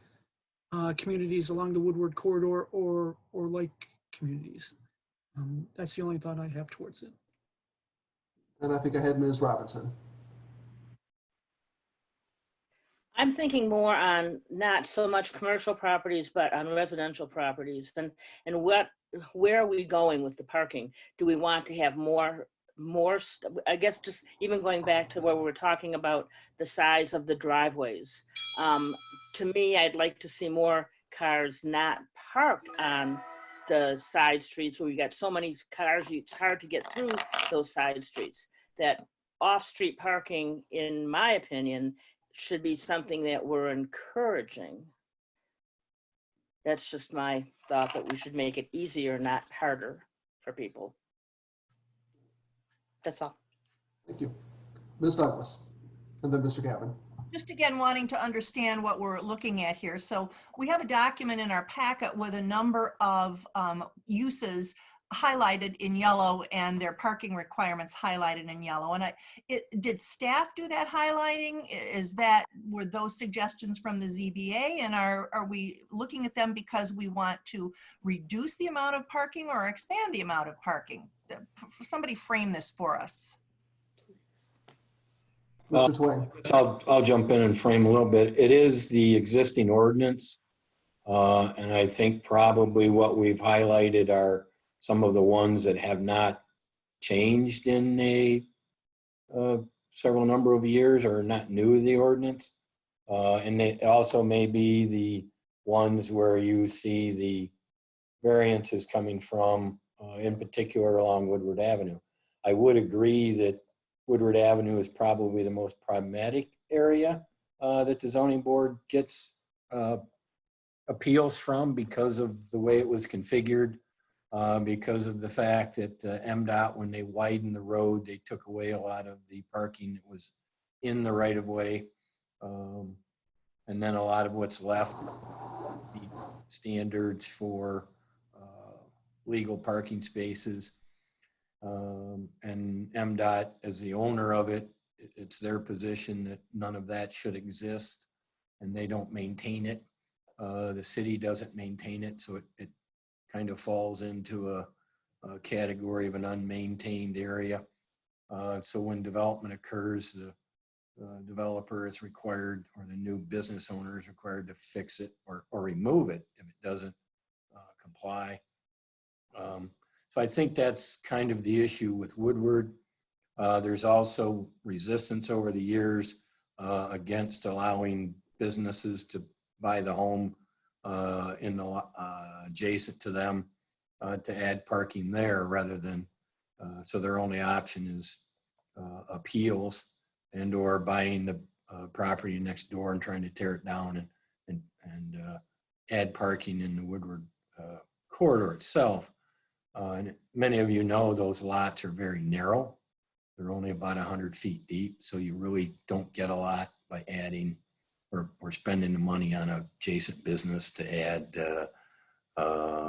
communities along the Woodward corridor or like communities. That's the only thought I have towards it. And I think I had Ms. Robinson. I'm thinking more on not so much commercial properties, but on residential properties. And where are we going with the parking? Do we want to have more, I guess just even going back to where we were talking about the size of the driveways. To me, I'd like to see more cars not parked on the side streets where we got so many cars, it's hard to get through those side streets. That off-street parking, in my opinion, should be something that we're encouraging. That's just my thought, that we should make it easier, not harder for people. That's all. Thank you. Ms. Douglas, and then Mr. Gavin. Just again, wanting to understand what we're looking at here. So we have a document in our packet with a number of uses highlighted in yellow and their parking requirements highlighted in yellow. And did staff do that highlighting? Were those suggestions from the ZBA? And are we looking at them because we want to reduce the amount of parking or expand the amount of parking? Somebody frame this for us. Mr. Twain. I'll jump in and frame a little bit. It is the existing ordinance. And I think probably what we've highlighted are some of the ones that have not changed in a several number of years or not new to the ordinance. And they also may be the ones where you see the variances coming from, in particular along Woodward Avenue. I would agree that Woodward Avenue is probably the most problematic area that the zoning board gets appeals from because of the way it was configured. Because of the fact that MDOT, when they widened the road, they took away a lot of the parking that was in the right of way. And then a lot of what's left, the standards for legal parking spaces. And MDOT, as the owner of it, it's their position that none of that should exist, and they don't maintain it. The city doesn't maintain it, so it kind of falls into a category of an unmaintained area. So when development occurs, the developer is required, or the new business owner is required to fix it or remove it if it doesn't comply. So I think that's kind of the issue with Woodward. There's also resistance over the years against allowing businesses to buy the home in the adjacent to them to add parking there rather than, so their only option is appeals and or buying the property next door and trying to tear it down and add parking in the Woodward corridor itself. And many of you know those lots are very narrow. They're only about 100 feet deep, so you really don't get a lot by adding or spending the money on an adjacent business to add a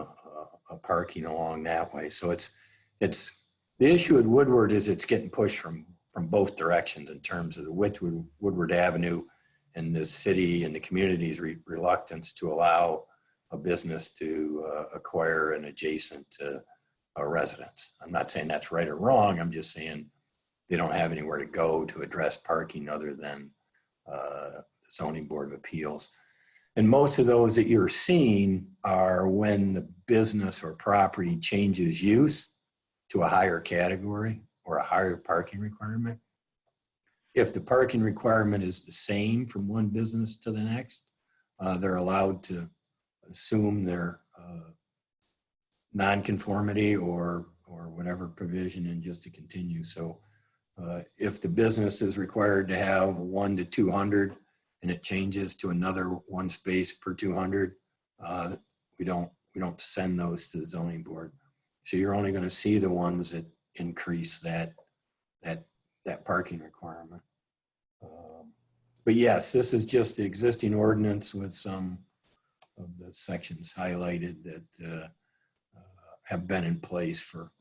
parking along that way. So it's the issue with Woodward is it's getting pushed from both directions in terms of the Woodward Avenue and the city and the community's reluctance to allow a business to acquire an adjacent residence. I'm not saying that's right or wrong. I'm just saying they don't have anywhere to go to address parking other than zoning board of appeals. And most of those that you're seeing are when the business or property changes use to a higher category or a higher parking requirement. If the parking requirement is the same from one business to the next, they're allowed to assume their non-conformity or whatever provision and just to continue. So if the business is required to have 1 to 200 and it changes to another 1 space per 200, we don't send those to the zoning board. So you're only going to see the ones that increase that parking requirement. But yes, this is just the existing ordinance with some of the sections highlighted that have been in place for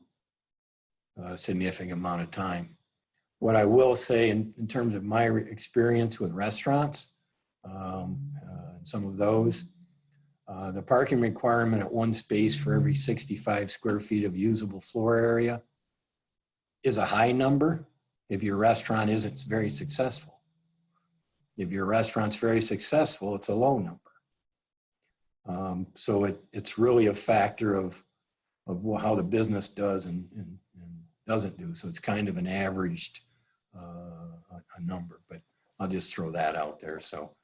a significant amount of time. What I will say in terms of my experience with restaurants, some of those, the parking requirement at 1 space for every 65 square feet of usable floor area is a high number if your restaurant isn't very successful. If your restaurant's very successful, it's a low number. So it's really a factor of how the business does and doesn't do. So it's kind of an averaged a number, but I'll just throw that out there. So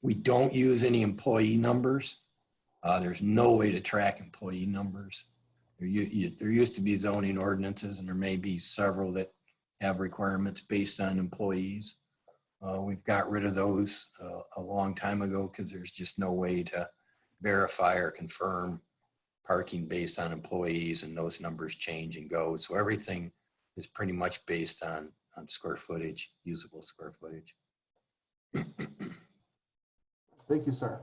we don't use any employee numbers. There's no way to track employee numbers. There used to be zoning ordinances, and there may be several that have requirements based on employees. We've got rid of those a long time ago because there's just no way to verify or confirm parking based on employees, and those numbers change and go. So everything is pretty much based on square footage, usable square footage. Thank you, sir.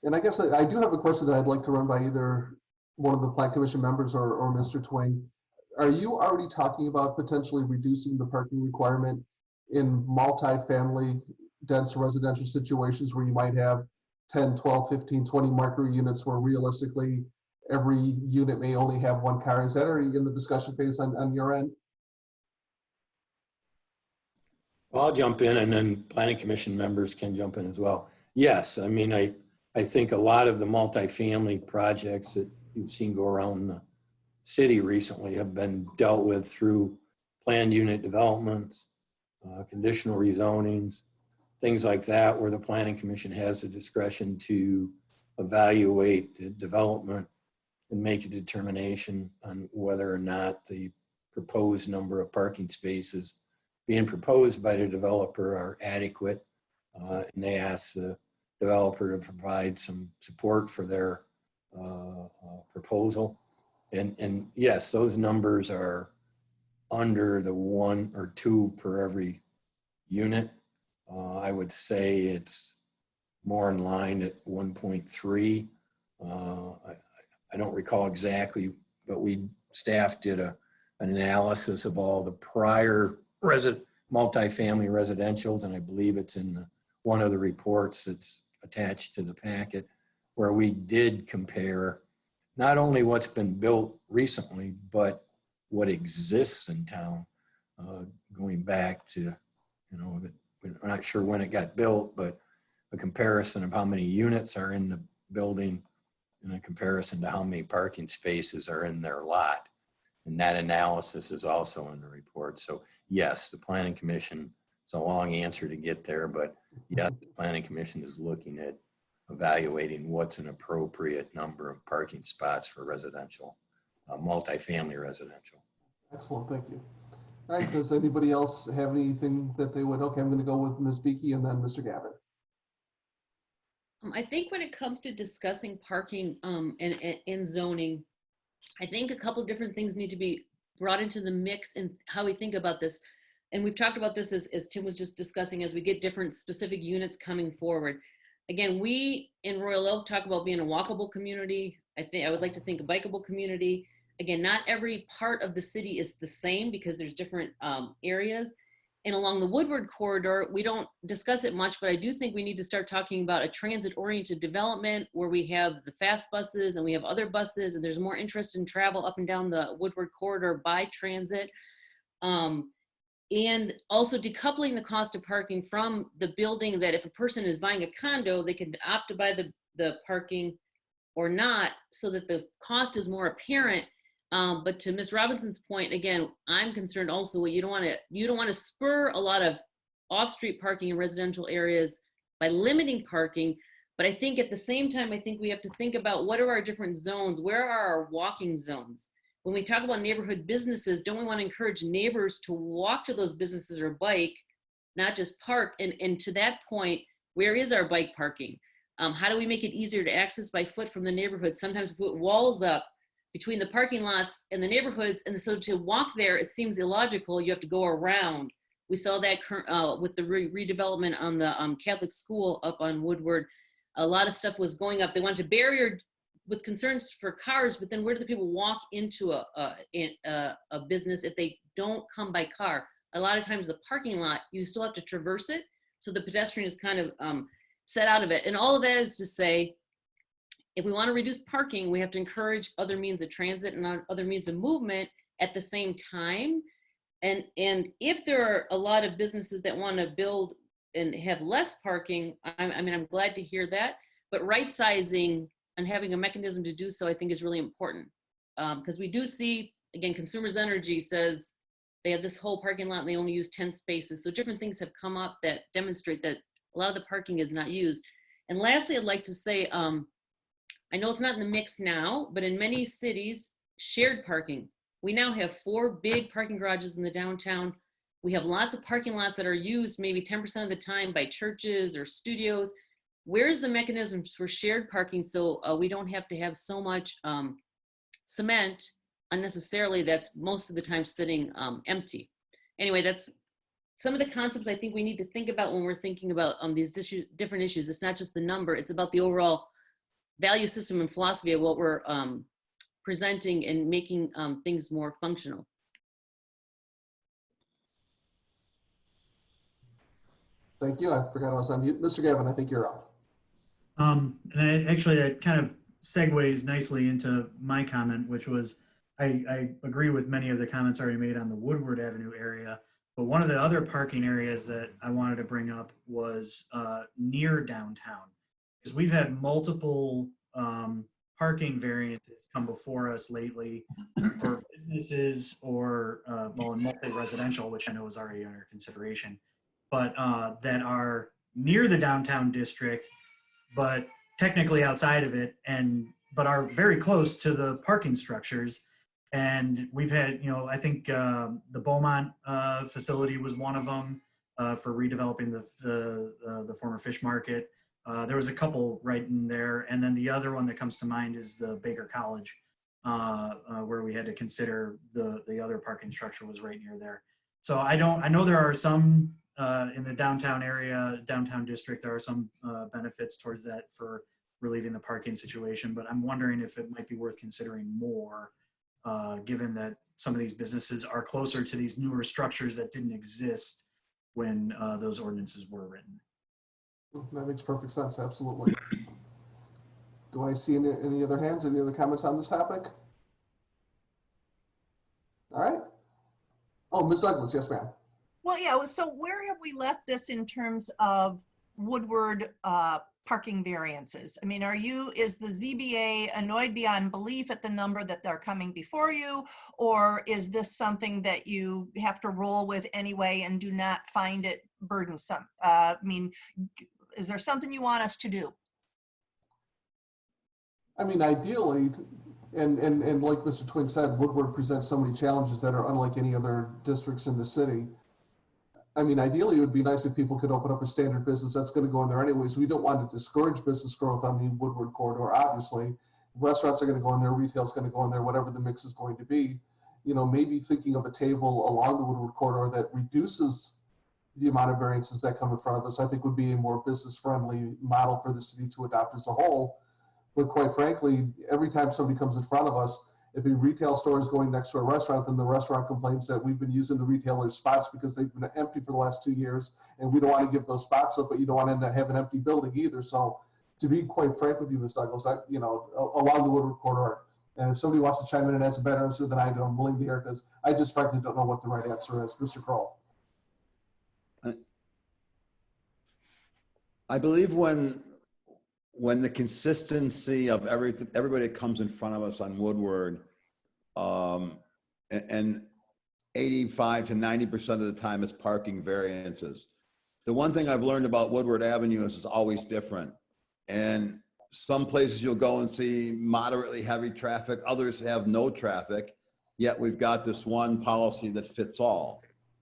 And I guess I do have a question that I'd like to run by either one of the Plan Commission members or Mr. Twain. Are you already talking about potentially reducing the parking requirement in multi-family dense residential situations where you might have 10, 12, 15, 20 micro units where realistically every unit may only have 1 car? Is that already in the discussion phase on your end? Well, I'll jump in and then Planning Commission members can jump in as well. Yes, I mean, I think a lot of the multifamily projects that you've seen go around the city recently have been dealt with through planned unit developments, conditional rezonings, things like that, where the Planning Commission has the discretion to evaluate the development and make a determination on whether or not the proposed number of parking spaces being proposed by the developer are adequate. And they ask the developer to provide some support for their proposal. And yes, those numbers are under the 1 or 2 per every unit. I would say it's more in line at 1.3. I don't recall exactly, but staff did an analysis of all the prior multifamily residentials, and I believe it's in one of the reports that's attached to the packet, where we did compare not only what's been built recently, but what exists in town, going back to, we're not sure when it got built, but a comparison of how many units are in the building and a comparison to how many parking spaces are in their lot. And that analysis is also in the report. So yes, the Planning Commission, it's a long answer to get there, but yes, the Planning Commission is looking at evaluating what's an appropriate number of parking spots for residential, multifamily residential. Excellent, thank you. All right, does anybody else have anything that they would, okay, I'm gonna go with Ms. Beakey and then Mr. Gavin. I think when it comes to discussing parking and zoning, I think a couple different things need to be brought into the mix and how we think about this. And we've talked about this as Tim was just discussing, as we get different specific units coming forward. Again, we in Royal Oak talk about being a walkable community. I would like to think a bikeable community. Again, not every part of the city is the same because there's different areas. And along the Woodward corridor, we don't discuss it much, but I do think we need to start talking about a transit-oriented development where we have the fast buses and we have other buses, and there's more interest in travel up and down the Woodward corridor by transit. And also decoupling the cost of parking from the building, that if a person is buying a condo, they can opt to buy the parking or not, so that the cost is more apparent. But to Ms. Robinson's point, again, I'm concerned also, you don't want to spur a lot of off-street parking in residential areas by limiting parking. But I think at the same time, I think we have to think about what are our different zones? Where are our walking zones? When we talk about neighborhood businesses, don't we want to encourage neighbors to walk to those businesses or bike, not just park? And to that point, where is our bike parking? How do we make it easier to access by foot from the neighborhood? Sometimes we put walls up between the parking lots and the neighborhoods, and so to walk there, it seems illogical. You have to go around. We saw that with the redevelopment on the Catholic school up on Woodward. A lot of stuff was going up. They wanted to barrier with concerns for cars, but then where do the people walk into a business if they don't come by car? A lot of times the parking lot, you still have to traverse it, so the pedestrian is kind of set out of it. And all of that is to say, if we want to reduce parking, we have to encourage other means of transit and other means of movement at the same time. And if there are a lot of businesses that want to build and have less parking, I mean, I'm glad to hear that, but right sizing and having a mechanism to do so, I think, is really important. Because we do see, again, Consumers Energy says they have this whole parking lot and they only use 10 spaces. So different things have come up that demonstrate that a lot of the parking is not used. And lastly, I'd like to say, I know it's not in the mix now, but in many cities, shared parking. We now have 4 big parking garages in the downtown. We have lots of parking lots that are used maybe 10% of the time by churches or studios. Where's the mechanisms for shared parking so we don't have to have so much cement unnecessarily that's most of the time sitting empty? Anyway, that's some of the concepts I think we need to think about when we're thinking about these different issues. It's not just the number, it's about the overall value system and philosophy of what we're presenting and making things more functional. Thank you. I forgot I was on mute. Mr. Gavin, I think you're up. And it kind of segues nicely into my comment, which was I agree with many of the comments already made on the Woodward Avenue area, but one of the other parking areas that I wanted to bring up was near downtown, because we've had multiple parking variances come before us lately for businesses or well, in multi-residential, which I know is already under consideration, but that are near the downtown district, but technically outside of it, but are very close to the parking structures. And we've had, I think the Beaumont facility was one of them for redeveloping the former fish market. There was a couple right in there. And then the other one that comes to mind is the Baker College, where we had to consider the other parking structure was right near there. So I know there are some in the downtown area, downtown district, there are some benefits towards that for relieving the parking situation, but I'm wondering if it might be worth considering more, given that some of these businesses are closer to these newer structures that didn't exist when those ordinances were written. That makes perfect sense, absolutely. Do I see any other hands, any other comments on this topic? All right. Oh, Ms. Douglas, yes, ma'am. Well, yeah, so where have we left this in terms of Woodward parking variances? I mean, is the ZBA annoyed beyond belief at the number that they're coming before you? Or is this something that you have to roll with anyway and do not find it burdensome? I mean, is there something you want us to do? I mean, ideally, and like Mr. Twing said, Woodward presents so many challenges that are unlike any other districts in the city. I mean, ideally, it would be nice if people could open up a standard business that's going to go in there anyways. We don't want to discourage business growth on the Woodward corridor, obviously. Restaurants are going to go in there, retail's going to go in there, whatever the mix is going to be. Maybe thinking of a table along the Woodward corridor that reduces the amount of variances that come in front of us, I think would be a more business-friendly model for the city to adopt as a whole. But quite frankly, every time somebody comes in front of us, if a retail store is going next to a restaurant, then the restaurant complains that we've been using the retailer's spots because they've been empty for the last 2 years, and we don't want to give those spots up, but you don't want to have an empty building either. So to be quite frank with you, Ms. Douglas, along the Woodward corridor, and if somebody wants to chime in and has a better answer than I do, I'm willing to hear it, because I just frankly don't know what the right answer is. Mr. Kroll. I believe when the consistency of everybody that comes in front of us on Woodward, and 85 to 90% of the time it's parking variances. The one thing I've learned about Woodward Avenue is it's always different. And some places you'll go and see moderately heavy traffic, others have no traffic, yet we've got this one policy that fits all.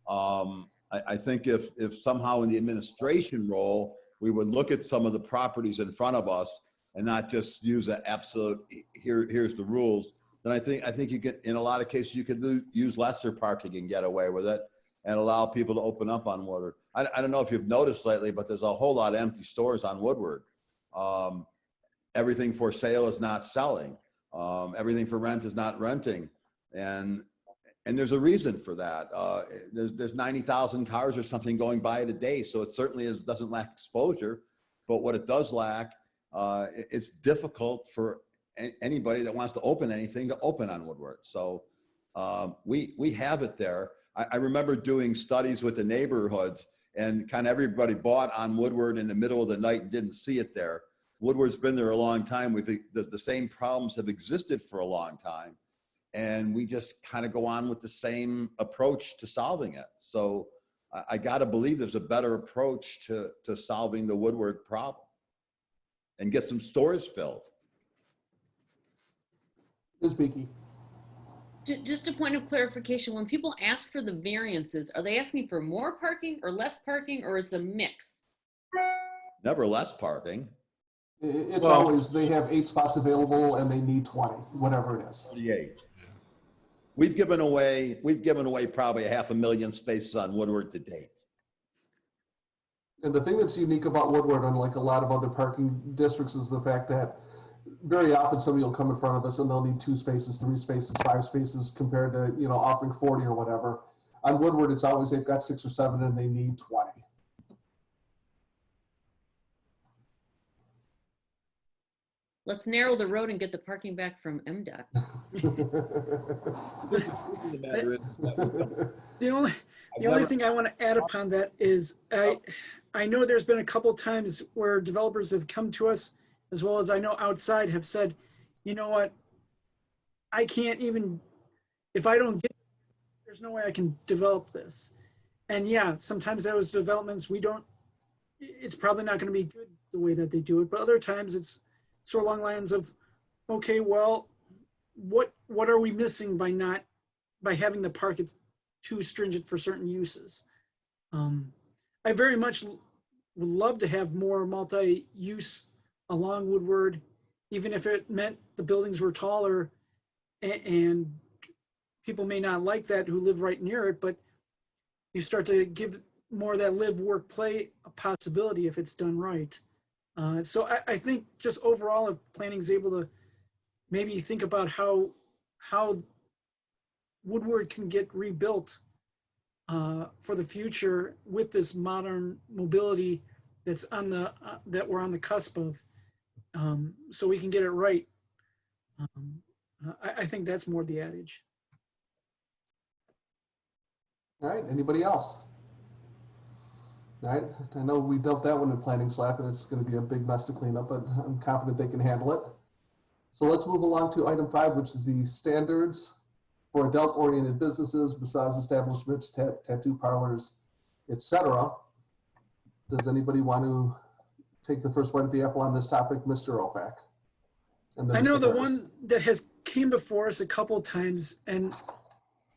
I think if somehow in the administration role, we would look at some of the properties in front of us and not just use an absolute, here's the rules, then I think you could, in a lot of cases, you could use lesser parking and get away with it and allow people to open up on Woodward. I don't know if you've noticed lately, but there's a whole lot of empty stores on Woodward. Everything for sale is not selling. Everything for rent is not renting. And there's a reason for that. There's 90,000 cars or something going by it a day. So it certainly doesn't lack exposure, but what it does lack, it's difficult for anybody that wants to open anything to open on Woodward. So we have it there. I remember doing studies with the neighborhoods and kind of everybody bought on Woodward in the middle of the night and didn't see it there. Woodward's been there a long time. The same problems have existed for a long time. And we just kind of go on with the same approach to solving it. So I got to believe there's a better approach to solving the Woodward problem and get some stores filled. Ms. Beaky. Just a point of clarification, when people ask for the variances, are they asking for more parking or less parking, or it's a mix? Never less parking. It's always, they have 8 spots available and they need 20, whatever it is. 48. We've given away probably 500,000 spaces on Woodward to date. And the thing that's unique about Woodward, unlike a lot of other parking districts, is the fact that very often somebody will come in front of us and they'll need 2 spaces, 3 spaces, 5 spaces compared to, offering 40 or whatever. On Woodward, it's always they've got 6 or 7 and they need 20. Let's narrow the road and get the parking back from MDOT. The only thing I want to add upon that is I know there's been a couple times where developers have come to us, as well as I know outside, have said, you know what, I can't even, if I don't get, there's no way I can develop this. And yeah, sometimes those developments, it's probably not going to be good the way that they do it, but other times it's sort of along lines of, okay, well, what are we missing by having the park too stringent for certain uses? I very much would love to have more multi-use along Woodward, even if it meant the buildings were taller, and people may not like that who live right near it, but you start to give more of that live, work, play a possibility if it's done right. So I think just overall, if planning is able to maybe think about how Woodward can get rebuilt for the future with this modern mobility that's that we're on the cusp of, so we can get it right. I think that's more the adage. All right, anybody else? All right, I know we dumped that one in planning slack and it's going to be a big mess to clean up, but I'm confident they can handle it. So let's move along to item 5, which is the standards for adult-oriented businesses, massage establishments, tattoo parlors, etc. Does anybody want to take the first bite at the apple on this topic, Mr. Ofac? I know the one that has came before us a couple times, and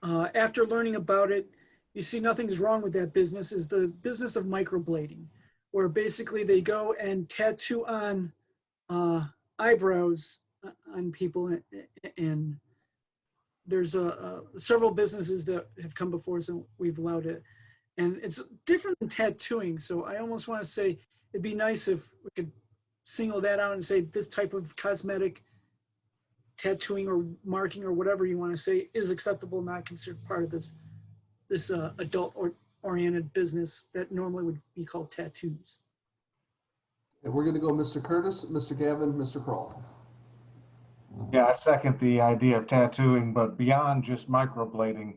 after learning about it, you see nothing's wrong with that business, is the business of microblading, where basically they go and tattoo on eyebrows on people, and there's several businesses that have come before us and we've allowed it. And it's different than tattooing, so I almost want to say it'd be nice if we could single that out and say this type of cosmetic tattooing or marking or whatever you want to say is acceptable, not considered part of this adult-oriented business that normally would be called tattoos. And we're going to go Mr. Curtis, Mr. Gavin, Mr. Kroll. Yeah, I second the idea of tattooing, but beyond just microblading,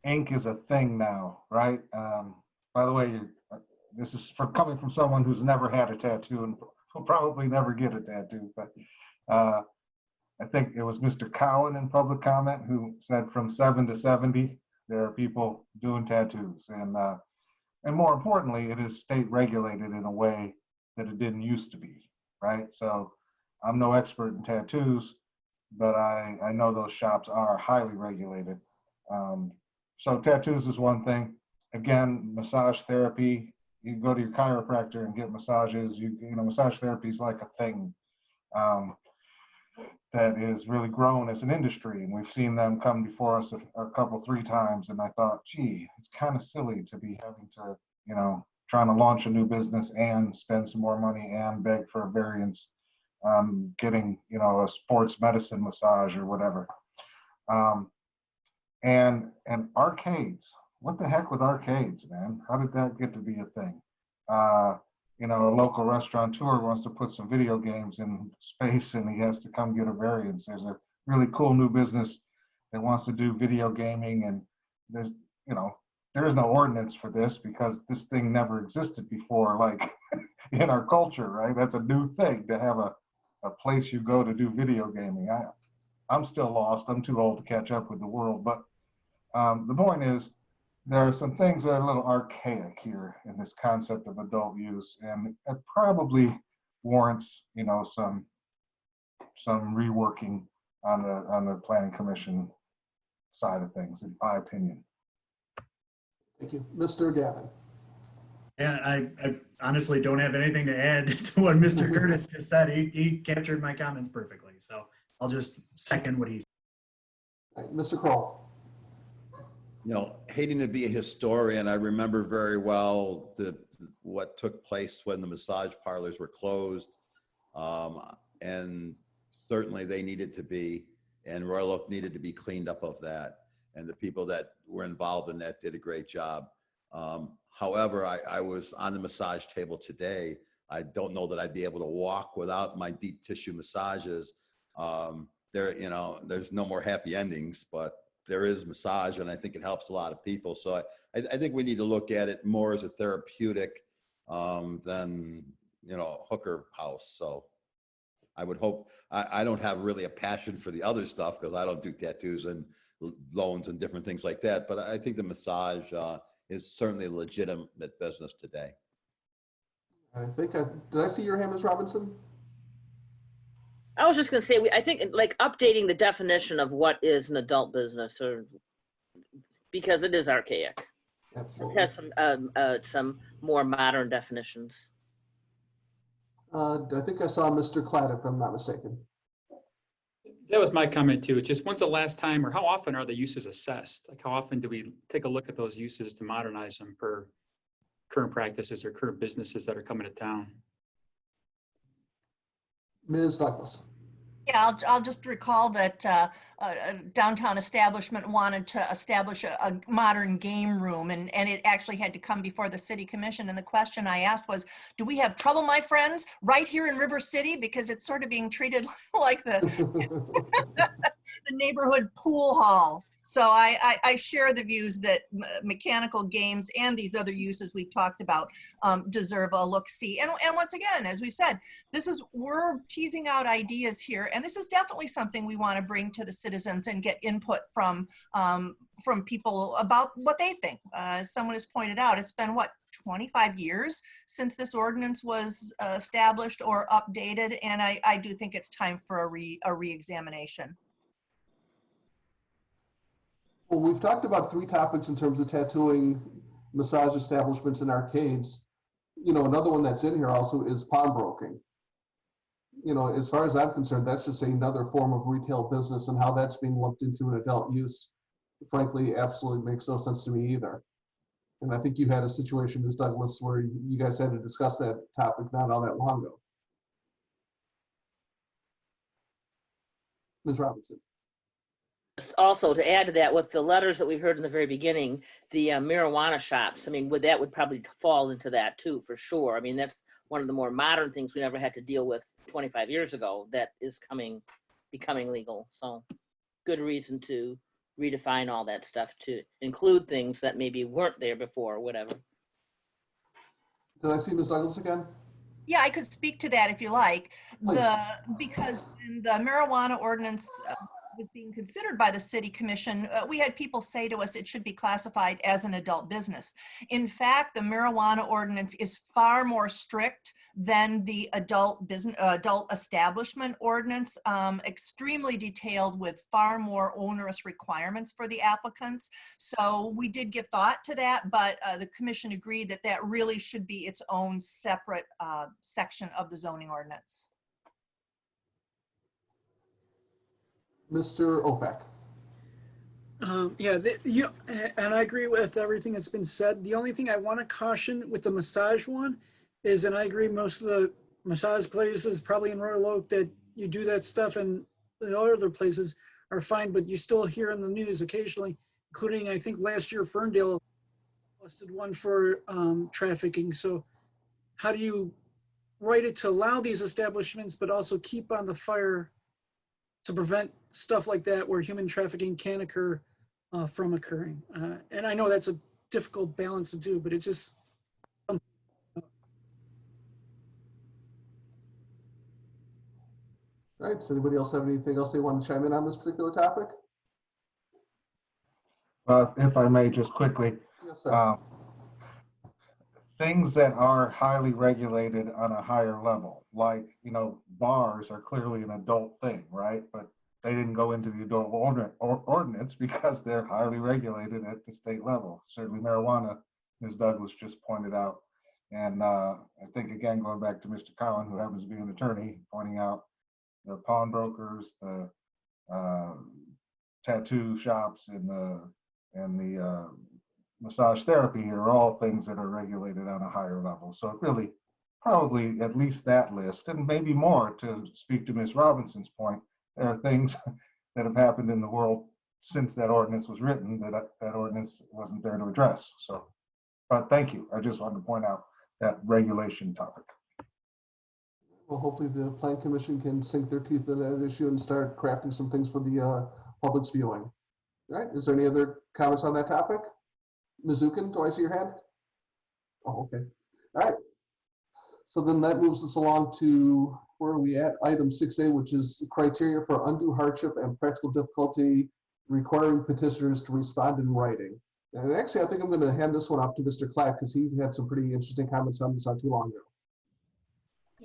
ink is a thing now, right? By the way, this is coming from someone who's never had a tattoo and will probably never get a tattoo. But I think it was Mr. Cowan in public comment who said from 7 to 70, there are people doing tattoos. And more importantly, it is state regulated in a way that it didn't used to be, right? So I'm no expert in tattoos, but I know those shops are highly regulated. So tattoos is one thing. Again, massage therapy, you go to your chiropractor and get massages. You know, massage therapy is like a thing that is really grown as an industry. And we've seen them come before us a couple, 3 times. And I thought, gee, it's kind of silly to be having to, you know, trying to launch a new business and spend some more money and beg for a variance, getting, you know, a sports medicine massage or whatever. And arcades, what the heck with arcades, man? How did that get to be a thing? You know, a local restaurateur wants to put some video games in space and he has to come get a variance. There's a really cool new business that wants to do video gaming, and there's, you know, there is no ordinance for this because this thing never existed before, like in our culture, right? That's a new thing to have a place you go to do video gaming. I'm still lost. I'm too old to catch up with the world. But the point is, there are some things that are a little archaic here in this concept of adult use, and it probably warrants, you know, some reworking on the planning commission side of things, in my opinion. Thank you. Mr. Gavin. Yeah, I honestly don't have anything to add to what Mr. Curtis just said. He captured my comments perfectly. So I'll just second what he said. Mr. Kroll. You know, hating to be a historian, I remember very well what took place when the massage parlors were closed. And certainly they needed to be, and Royal Oak needed to be cleaned up of that. And the people that were involved in that did a great job. However, I was on the massage table today. I don't know that I'd be able to walk without my deep tissue massages. You know, there's no more happy endings, but there is massage, and I think it helps a lot of people. So I think we need to look at it more as a therapeutic than, you know, hooker house. So I would hope, I don't have really a passion for the other stuff because I don't do tattoos and loans and different things like that. But I think the massage is certainly a legitimate business today. I think, did I see your hand, Ms. Robinson? I was just going to say, I think like updating the definition of what is an adult business, or because it is archaic. Absolutely. It has some more modern definitions. I think I saw Mr. Cladd, if I'm not mistaken. That was my comment too. It's just, when's the last time, or how often are the uses assessed? Like, how often do we take a look at those uses to modernize them for current practices or current businesses that are coming to town? Ms. Douglas. Yeah, I'll just recall that a downtown establishment wanted to establish a modern game room, and it actually had to come before the city commission. And the question I asked was, do we have trouble, my friends, right here in River City? Because it's sort of being treated like the the neighborhood pool hall. So I share the views that mechanical games and these other uses we've talked about deserve a look-see. And once again, as we've said, we're teasing out ideas here, and this is definitely something we want to bring to the citizens and get input from people about what they think. As someone has pointed out, it's been, what, 25 years since this ordinance was established or updated, and I do think it's time for a re-examination. Well, we've talked about 3 topics in terms of tattooing, massage establishments, and arcades. You know, another one that's in here also is pawnbroking. You know, as far as I'm concerned, that's just another form of retail business, and how that's being lumped into an adult use, frankly, absolutely makes no sense to me either. And I think you had a situation, Ms. Douglas, where you guys had to discuss that topic not all that long ago. Ms. Robinson. Also, to add to that, with the letters that we heard in the very beginning, the marijuana shops, I mean, that would probably fall into that too, for sure. I mean, that's one of the more modern things we never had to deal with 25 years ago that is becoming legal. So good reason to redefine all that stuff to include things that maybe weren't there before or whatever. Did I see Ms. Douglas again? Yeah, I could speak to that if you like. Please. Because when the marijuana ordinance was being considered by the city commission, we had people say to us it should be classified as an adult business. In fact, the marijuana ordinance is far more strict than the adult establishment ordinance, extremely detailed with far more onerous requirements for the applicants. So we did give thought to that, but the commission agreed that that really should be its own separate section of the zoning ordinance. Mr. Oak. Yeah, and I agree with everything that's been said. The only thing I want to caution with the massage one is, and I agree, most of the massage places probably in Royal Oak that you do that stuff, and the other places are fine, but you still hear in the news occasionally, including I think last year Ferndale busted one for trafficking. So how do you write it to allow these establishments, but also keep on the fire to prevent stuff like that where human trafficking can occur from occurring? And I know that's a difficult balance to do, but it's just. All right, does anybody else have anything else they want to chime in on this particular topic? If I may, just quickly. Yes, sir. Things that are highly regulated on a higher level, like, bars are clearly an adult thing, right? But they didn't go into the adult ordinance because they're highly regulated at the state level. Certainly marijuana, Ms. Douglas just pointed out. And I think, again, going back to Mr. Collin, who happens to be an attorney, pointing out the pawnbrokers, the tattoo shops, and the massage therapy are all things that are regulated on a higher level. So it really, probably at least that list, and maybe more, to speak to Ms. Robinson's point, there are things that have happened in the world since that ordinance was written that ordinance wasn't there to address. So, but thank you. I just wanted to point out that regulation topic. Well, hopefully the Plan Commission can sink their teeth in that issue and start crafting some things for the public's viewing. All right, is there any other comments on that topic? Ms. Zukin, do I see your hand? Oh, okay. All right. So then that moves us along to, where are we at? Item 6A, which is criteria for undue hardship and practical difficulty requiring petitioners to respond in writing. And actually, I think I'm going to hand this one off to Mr. Clack because he had some pretty interesting comments on this not too long ago.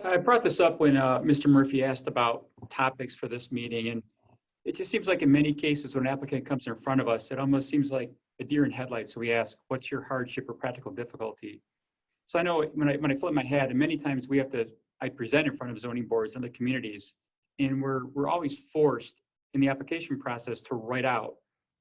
I brought this up when Mr. Murphy asked about topics for this meeting, and it just seems like in many cases when an applicant comes in front of us, it almost seems like a deer in headlights. So we ask, what's your hardship or practical difficulty? So I know when I flip my hat, and many times I present in front of zoning boards and the communities, and we're always forced in the application process to write out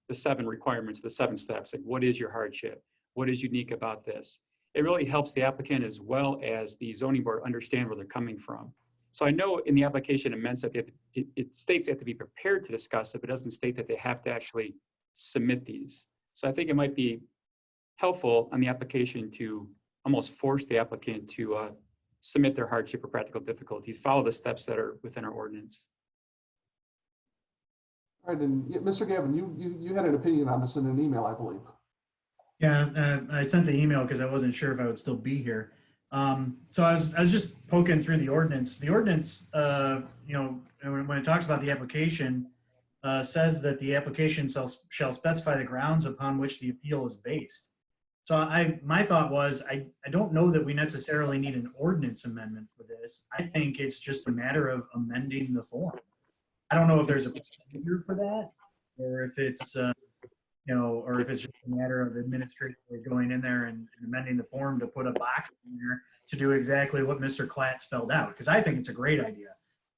the 7 requirements, the 7 steps. Like, what is your hardship? What is unique about this? It really helps the applicant as well as the zoning board understand where they're coming from. So I know in the application it meant that it states they have to be prepared to discuss it, but it doesn't state that they have to actually submit these. So I think it might be helpful on the application to almost force the applicant to submit their hardship or practical difficulties, follow the steps that are within our ordinance. All right, and Mr. Gavin, you had an opinion on this in an email, I believe. Yeah, I sent the email because I wasn't sure if I would still be here. So I was just poking through the ordinance. The ordinance, when it talks about the application, says that the application shall specify the grounds upon which the appeal is based. So my thought was, I don't know that we necessarily need an ordinance amendment for this. I think it's just a matter of amending the form. I don't know if there's a procedure for that, or if it's or if it's just a matter of administratively going in there and amending the form to put a box in there to do exactly what Mr. Klatt spelled out, because I think it's a great idea.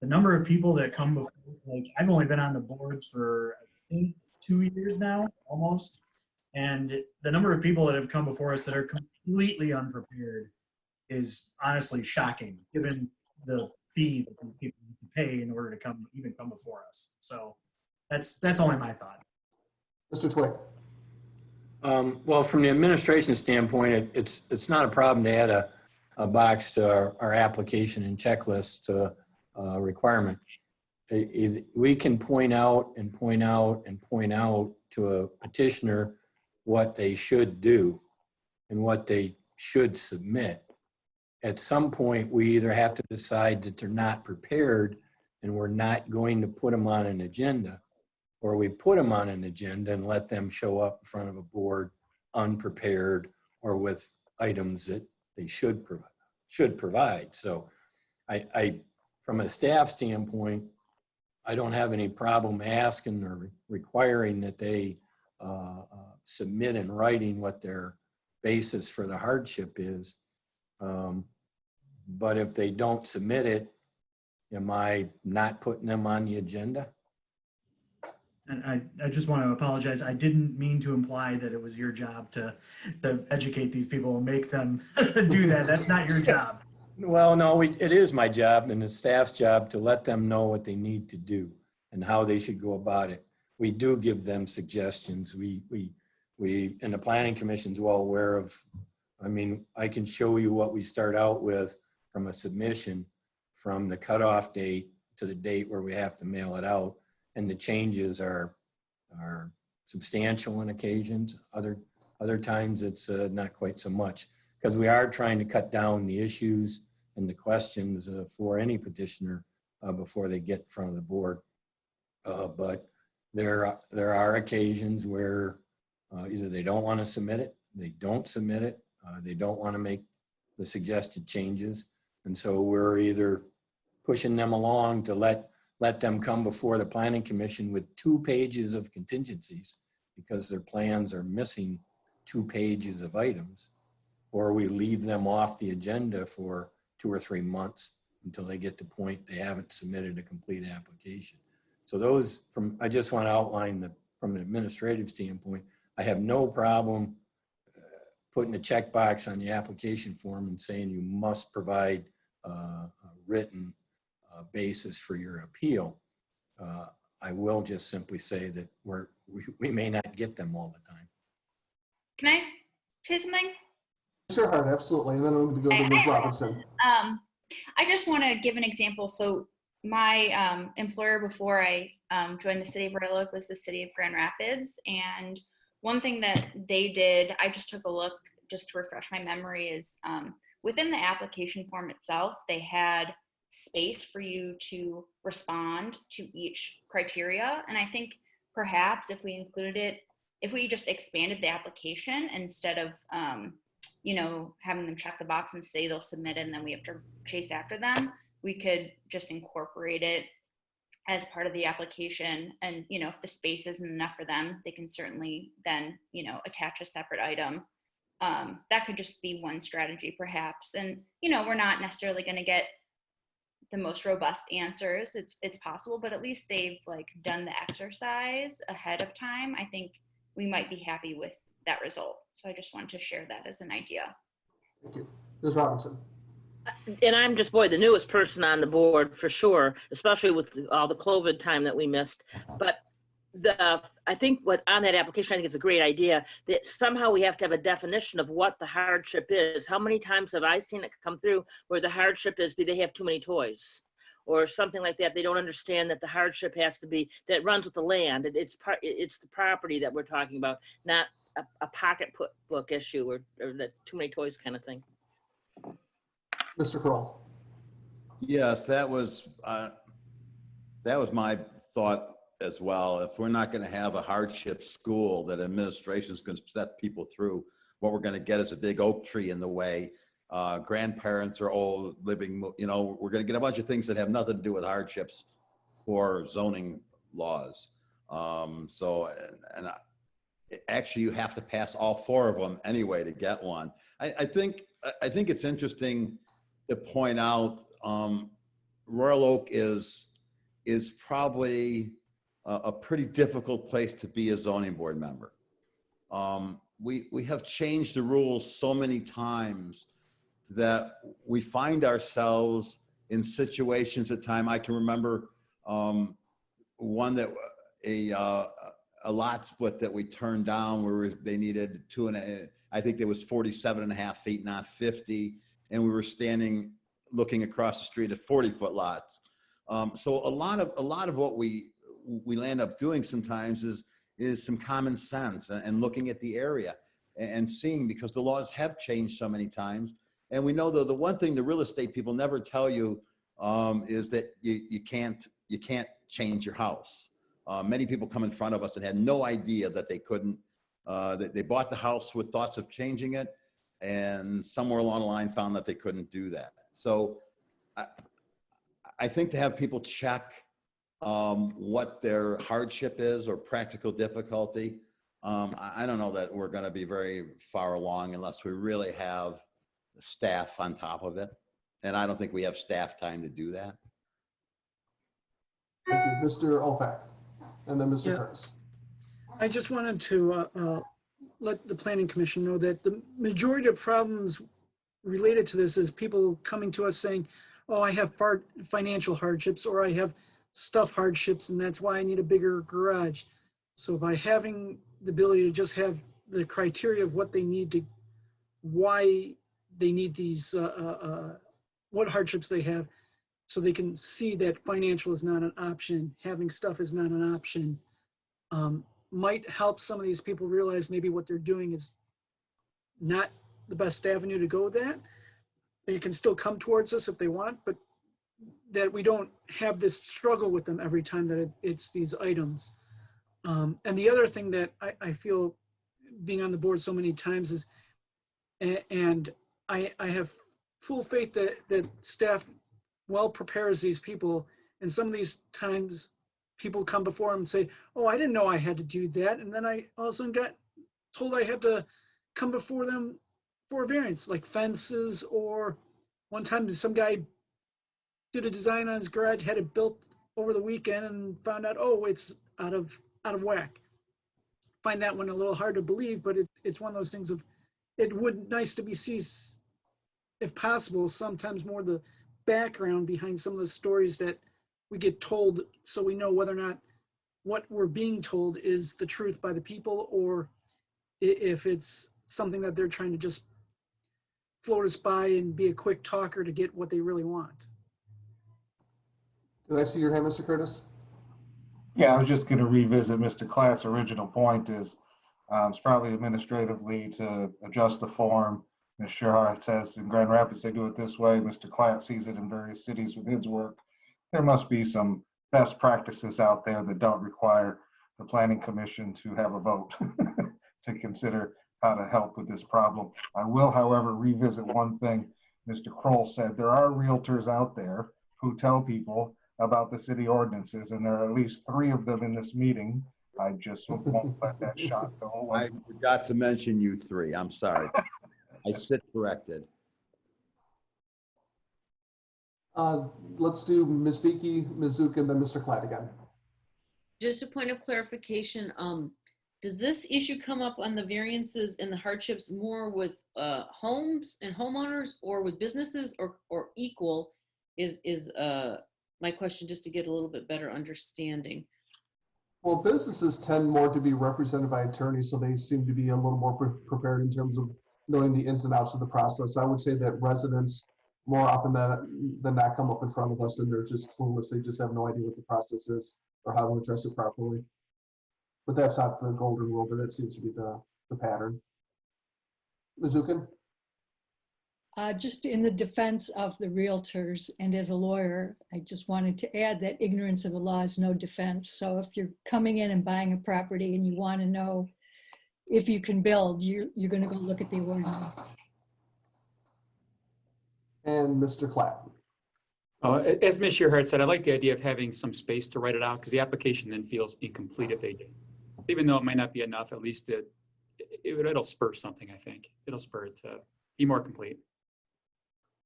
The number of people that come before, like, I've only been on the board for, I think, 2 years now, almost. And the number of people that have come before us that are completely unprepared is honestly shocking, given the fee that people need to pay in order to even come before us. So that's only my thought. Mr. Twig. Well, from the administration standpoint, it's not a problem to add a box to our application and checklist requirement. We can point out and point out and point out to a petitioner what they should do and what they should submit. at some point, we either have to decide that they're not prepared and we're not going to put them on an agenda, or we put them on an agenda and let them show up in front of a board unprepared or with items that they should provide. So from a staff standpoint, I don't have any problem asking or requiring that they submit in writing what their basis for the hardship is. But if they don't submit it, am I not putting them on the agenda? And I just want to apologize. I didn't mean to imply that it was your job to educate these people and make them do that. That's not your job. Well, no, it is my job and the staff's job to let them know what they need to do and how they should go about it. We do give them suggestions. We and the Planning Commission's well aware of, I mean, I can show you what we start out with from a submission from the cutoff date to the date where we have to mail it out. And the changes are substantial on occasions. Other times it's not quite so much, because we are trying to cut down the issues and the questions for any petitioner before they get in front of the board. But there are occasions where either they don't want to submit it, they don't submit it, they don't want to make the suggested changes. And so we're either pushing them along to let them come before the Planning Commission with 2 pages of contingencies because their plans are missing 2 pages of items, or we leave them off the agenda for 2 or 3 months until they get to the point they haven't submitted a complete application. So those, I just want to outline from an administrative standpoint, I have no problem putting a checkbox on the application form and saying you must provide a written basis for your appeal. I will just simply say that we may not get them all the time. Can I say something? Sure, Hart, absolutely. And then I'm going to go to Ms. Robinson. I just want to give an example. So my employer before I joined the city of Royal Oak was the city of Grand Rapids. And one thing that they did, I just took a look just to refresh my memory, is within the application form itself, they had space for you to respond to each criteria. And I think perhaps if we included it, if we just expanded the application instead of, having them check the box and say they'll submit it and then we have to chase after them, we could just incorporate it as part of the application. And, if the space isn't enough for them, they can certainly then, attach a separate item. That could just be one strategy perhaps. And, we're not necessarily going to get the most robust answers. It's possible, but at least they've done the exercise ahead of time. I think we might be happy with that result. So I just wanted to share that as an idea. Thank you. Ms. Robinson. And I'm just, the newest person on the board for sure, especially with all the COVID time that we missed. But I think on that application, I think it's a great idea that somehow we have to have a definition of what the hardship is. How many times have I seen it come through where the hardship is they have too many toys or something like that? They don't understand that the hardship has to be that runs with the land. It's the property that we're talking about, not a pocketbook issue or the too many toys kind of thing. Mr. Kroll. Yes, that was my thought as well. If we're not going to have a hardship school that administration is going to set people through, what we're going to get is a big oak tree in the way. Grandparents are old, living, we're going to get a bunch of things that have nothing to do with hardships or zoning laws. Actually, you have to pass all 4 of them anyway to get one. I think it's interesting to point out Royal Oak is probably a pretty difficult place to be a zoning board member. We have changed the rules so many times that we find ourselves in situations at time. I can remember one that a lot split that we turned down where they needed 2.5, I think there was 47.5 feet, not 50. And we were standing looking across the street at 40-foot lots. So a lot of what we land up doing sometimes is some common sense and looking at the area and seeing, because the laws have changed so many times, And we know, though, the one thing the real estate people never tell you is that you can't change your house. Many people come in front of us and had no idea that they couldn't. They bought the house with thoughts of changing it, and somewhere along the line found that they couldn't do that. So I think to have people check what their hardship is or practical difficulty, I don't know that we're going to be very far along unless we really have staff on top of it. And I don't think we have staff time to do that. Thank you. Mr. Opak, and then Mr. Curtis. I just wanted to let the Planning Commission know that the majority of problems related to this is people coming to us saying, oh, I have financial hardships, or I have stuff hardships, and that's why I need a bigger garage. So by having the ability to just have the criteria of what they need to, why they need these, what hardships they have, so they can see that financial is not an option, having stuff is not an option, might help some of these people realize maybe what they're doing is not the best avenue to go with that. They can still come towards us if they want, but that we don't have this struggle with them every time that it's these items. And the other thing that I feel, being on the board so many times, is, and I have full faith that staff well prepares these people, and some of these times people come before them and say, oh, I didn't know I had to do that, and then I all of a sudden got told I had to come before them for a variance, like fences, or one time some guy did a design on his garage, had it built over the weekend, and found out, oh, it's out of whack. Find that one a little hard to believe, but it's one of those things of, it would nice to be see, if possible, sometimes more the background behind some of the stories that we get told, so we know whether or not what we're being told is the truth by the people, or if it's something that they're trying to just float us by and be a quick talker to get what they really want. Did I see your hand, Mr. Curtis? Yeah, I was just going to revisit Mr. Klatt's original point is it's probably administratively to adjust the form. Ms. Sherhart says in Grand Rapids, they do it this way. Mr. Klatt sees it in various cities with his work. There must be some best practices out there that don't require the Planning Commission to have a vote to consider how to help with this problem. I will, however, revisit one thing Mr. Kroll said. There are realtors out there who tell people about the city ordinances, and there are at least 3 of them in this meeting. I just won't let that shot go. I forgot to mention you 3. I'm sorry. I sit corrected. Let's do Ms. Beakey, Ms. Zook, and then Mr. Klatt again. Just a point of clarification, does this issue come up on the variances and the hardships more with homes and homeowners, or with businesses, or equal is my question, just to get a little bit better understanding. Well, businesses tend more to be represented by attorneys, so they seem to be a little more prepared in terms of knowing the ins and outs of the process. I would say that residents more often than not come up in front of us and they're just clueless. They just have no idea what the process is or how to address it properly. But that's not the golden rule, but that seems to be the pattern. Ms. Zukin? Just in the defense of the realtors and as a lawyer, I just wanted to add that ignorance of the law is no defense. So if you're coming in and buying a property and you want to know if you can build, you're going to go look at the ordinance. And Mr. Klatt. As Ms. Shearhart said, I like the idea of having some space to write it out, because the application then feels incomplete if they do. Even though it might not be enough, at least it'll spur something, I think. It'll spur it to be more complete.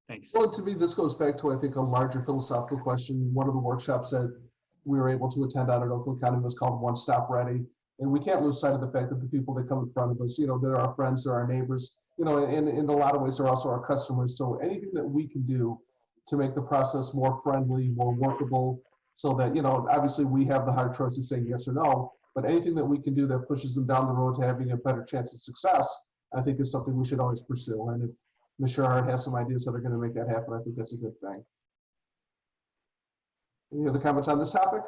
Thanks. Well, to me, this goes back to, I think, a larger philosophical question. One of the workshops that we were able to attend out at Oakland County was called One Stop Ready. And we can't lose sight of the fact that the people that come in front of us, they're our friends, they're our neighbors, and in a lot of ways, they're also our customers. So anything that we can do to make the process more friendly, more workable, so that, obviously we have the hard choice of saying yes or no, but anything that we can do that pushes them down the road to having a better chance of success, I think is something we should always pursue. And if Ms. Sherhart has some ideas that are going to make that happen, I think that's a good thing. Any other comments on this topic?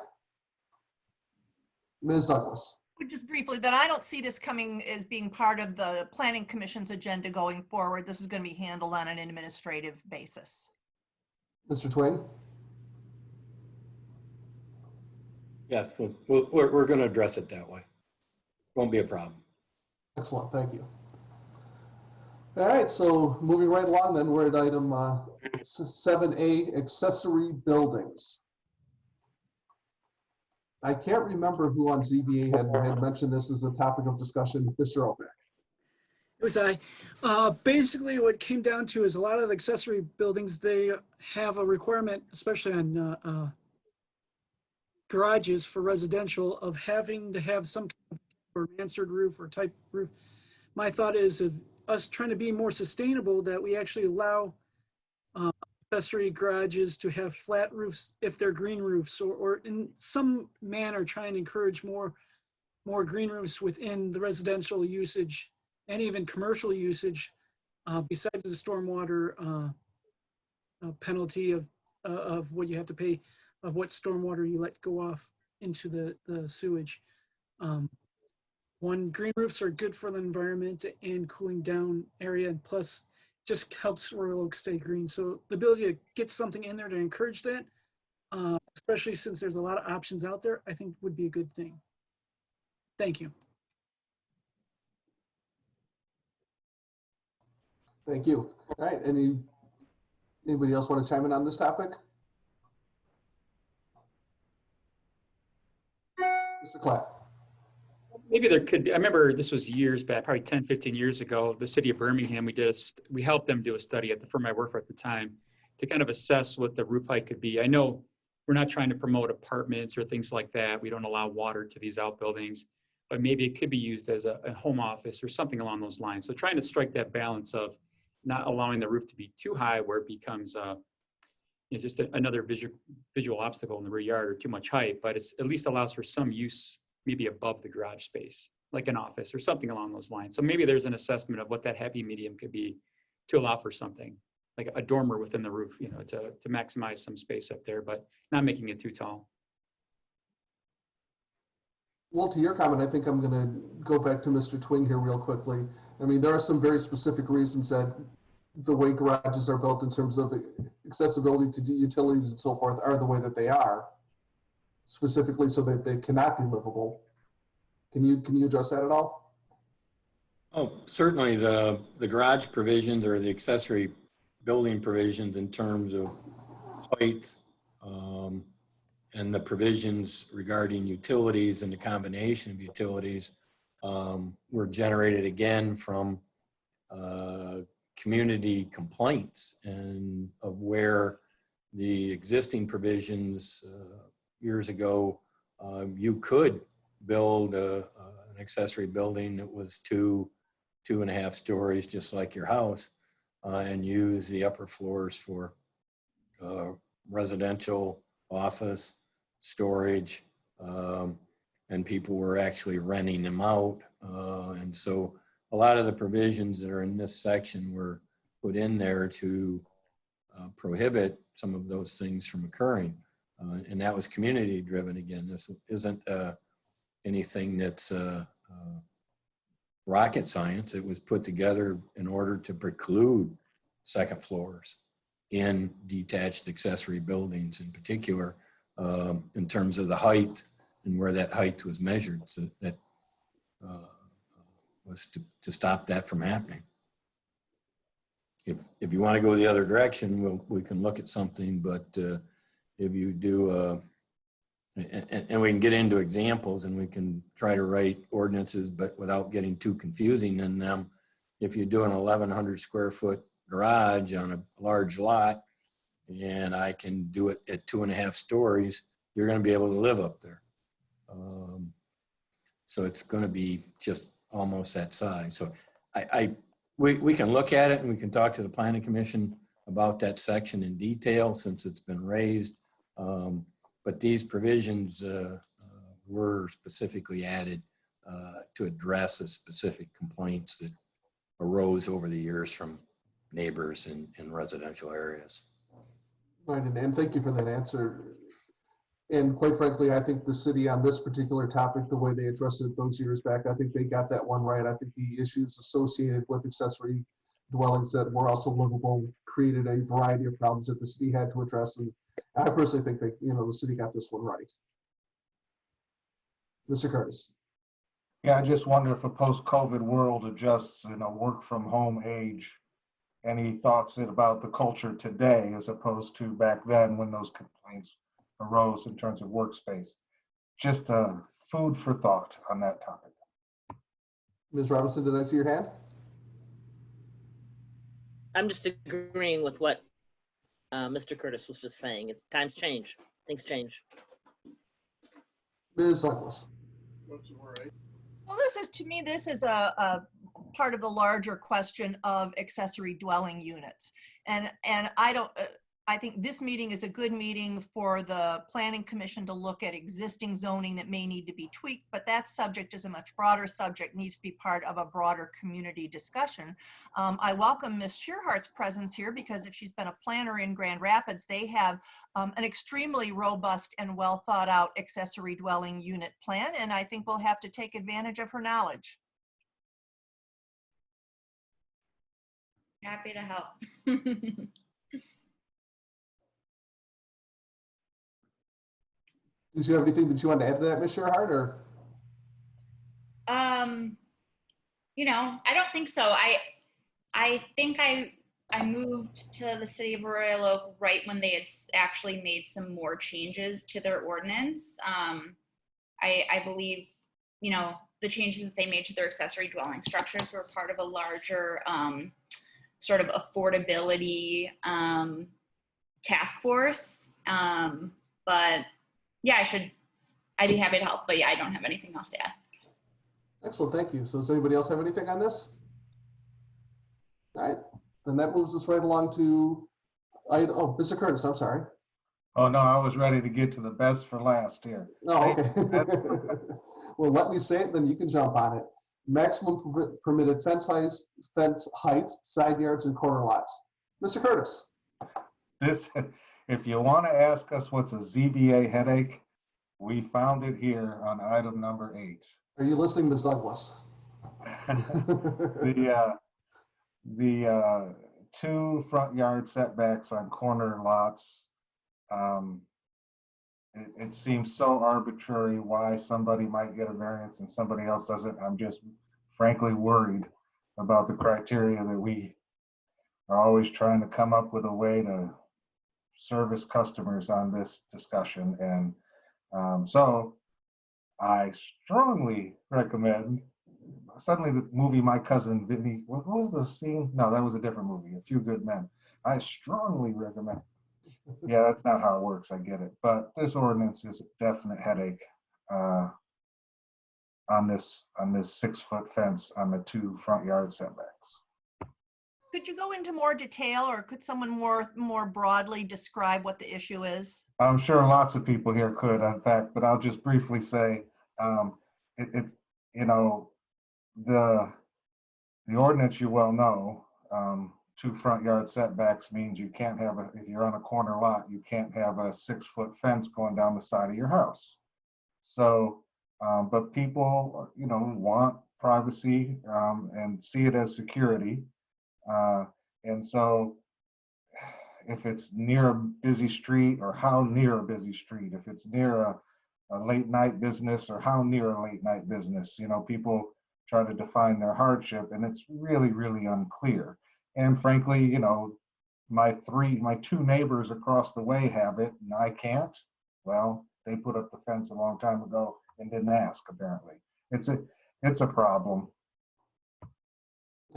Ms. Douglas. Just briefly, that I don't see this coming as being part of the Planning Commission's agenda going forward. This is going to be handled on an administrative basis. Mr. Twain? Yes, we're going to address it that way. Won't be a problem. Excellent, thank you. All right, so moving right along then, we're at item 7A, accessory buildings. I can't remember who on ZBA had mentioned this as a topic of discussion. Mr. Oak. It was I. Basically, what it came down to is a lot of the accessory buildings, they have a requirement, especially on garages for residential, of having to have some kind of mansard roof or type roof. My thought is of us trying to be more sustainable, that we actually allow accessory garages to have flat roofs if they're green roofs, or in some manner trying to encourage more green roofs within the residential usage and even commercial usage, besides the stormwater penalty of what you have to pay, of what stormwater you let go off into the sewage. One, green roofs are good for the environment and cooling down area, and plus just helps Royal Oak stay green. So the ability to get something in there to encourage that, especially since there's a lot of options out there, I think would be a good thing. Thank you. Thank you. All right, anybody else want to chime in on this topic? Mr. Clapp. Maybe there could be, I remember this was years back, probably 10, 15 years ago, the city of Birmingham, we helped them do a study at the firm I worked for at the time to kind of assess what the roof height could be. I know we're not trying to promote apartments or things like that. We don't allow water to these outbuildings, but maybe it could be used as a home office or something along those lines. So trying to strike that balance of not allowing the roof to be too high where it becomes just another visual obstacle in the rear yard or too much height, but it's at least allows for some use maybe above the garage space, like an office or something along those lines. So maybe there's an assessment of what that happy medium could be to allow for something like a dormer within the roof, to maximize some space up there, but not making it too tall. Well, to your comment, I think I'm going to go back to Mr. Twing here real quickly. I mean, there are some very specific reasons that the way garages are built in terms of accessibility to utilities and so forth are the way that they are, specifically so that they cannot be livable. Can you address that at all? Oh, certainly the garage provisions or the accessory building provisions in terms of height and the provisions regarding utilities and the combination of utilities were generated again from community complaints and of where the existing provisions years ago, you could build an accessory building that was 2.5 stories, just like your house, and use the upper floors for residential, office, storage, and people were actually renting them out. And so a lot of the provisions that are in this section were put in there to prohibit some of those things from occurring. And that was community driven again. This isn't anything that's rocket science. It was put together in order to preclude second floors in detached accessory buildings in particular, in terms of the height and where that height was measured. So that was to stop that from happening. If you want to go the other direction, we can look at something, but if you do, and we can get into examples and we can try to write ordinances, but without getting too confusing in them. If you do an 1,100 square foot garage on a large lot, and I can do it at 2.5 stories, you're going to be able to live up there. So it's going to be just almost that size. So we can look at it and we can talk to the Planning Commission about that section in detail since it's been raised. But these provisions were specifically added to address the specific complaints that arose over the years from neighbors in residential areas. Right, and thank you for that answer. And quite frankly, I think the city on this particular topic, the way they addressed it those years back, I think they got that one right. I think the issues associated with accessory dwellings that were also livable created a variety of problems that the city had to address. And I personally think that, the city got this one right. Mr. Curtis. Yeah, I just wonder if a post-COVID world adjusts in a work from home age. Any thoughts about the culture today as opposed to back then when those complaints arose in terms of workspace? Just food for thought on that topic. Ms. Robinson, did I see your hand? I'm just agreeing with what Mr. Curtis was just saying. It's times change, things change. Ms. Douglas. Well, to me, this is a part of the larger question of accessory dwelling units. And I think this meeting is a good meeting for the Planning Commission to look at existing zoning that may need to be tweaked, but that subject is a much broader subject, needs to be part of a broader community discussion. I welcome Ms. Shearhart's presence here because if she's been a planner in Grand Rapids, they have an extremely robust and well thought out accessory dwelling unit plan, and I think we'll have to take advantage of her knowledge. Happy to help. Did you have anything that you want to add to that, Ms. Shearhart, or? I don't think so. I think I moved to the city of Royal Oak right when they had actually made some more changes to their ordinance. I believe, the changes that they made to their accessory dwelling structures were part of a larger sort of affordability task force. But yeah, I'd be happy to help, but yeah, I don't have anything else to add. Excellent, thank you. So does anybody else have anything on this? All right, then that moves us right along to, Mr. Curtis, I'm sorry. Oh, no, I was ready to get to the best for last here. Oh, okay. Well, let me say it, then you can jump on it. Maximum permitted fence heights, side yards, and corner lots. Mr. Curtis. If you want to ask us what's a ZBA headache, we found it here on item number 8. Are you listening, Ms. Douglas? The 2 front yard setbacks on corner lots. It seems so arbitrary why somebody might get a variance and somebody else doesn't. I'm just frankly worried about the criteria that we are always trying to come up with a way to service customers on this discussion. And so I strongly recommend, suddenly the movie My Cousin Vinny, what was the scene? No, that was a different movie, A Few Good Men. I strongly recommend. Yeah, that's not how it works, I get it. But this ordinance is a definite headache on this 6-foot fence on the 2 front yard setbacks. Could you go into more detail, or could someone more broadly describe what the issue is? I'm sure lots of people here could, in fact, but I'll just briefly say, it's the ordinance, you well know, 2 front yard setbacks means you can't have if you're on a corner lot, you can't have a 6-foot fence going down the side of your house. So, but people, want privacy and see it as security. And so if it's near a busy street, or how near a busy street, if it's near a late night business, or how near a late night business, people try to define their hardship, and it's really, really unclear. And frankly, my 2 neighbors across the way have it and I can't. Well, they put up the fence a long time ago and didn't ask, apparently. It's a problem.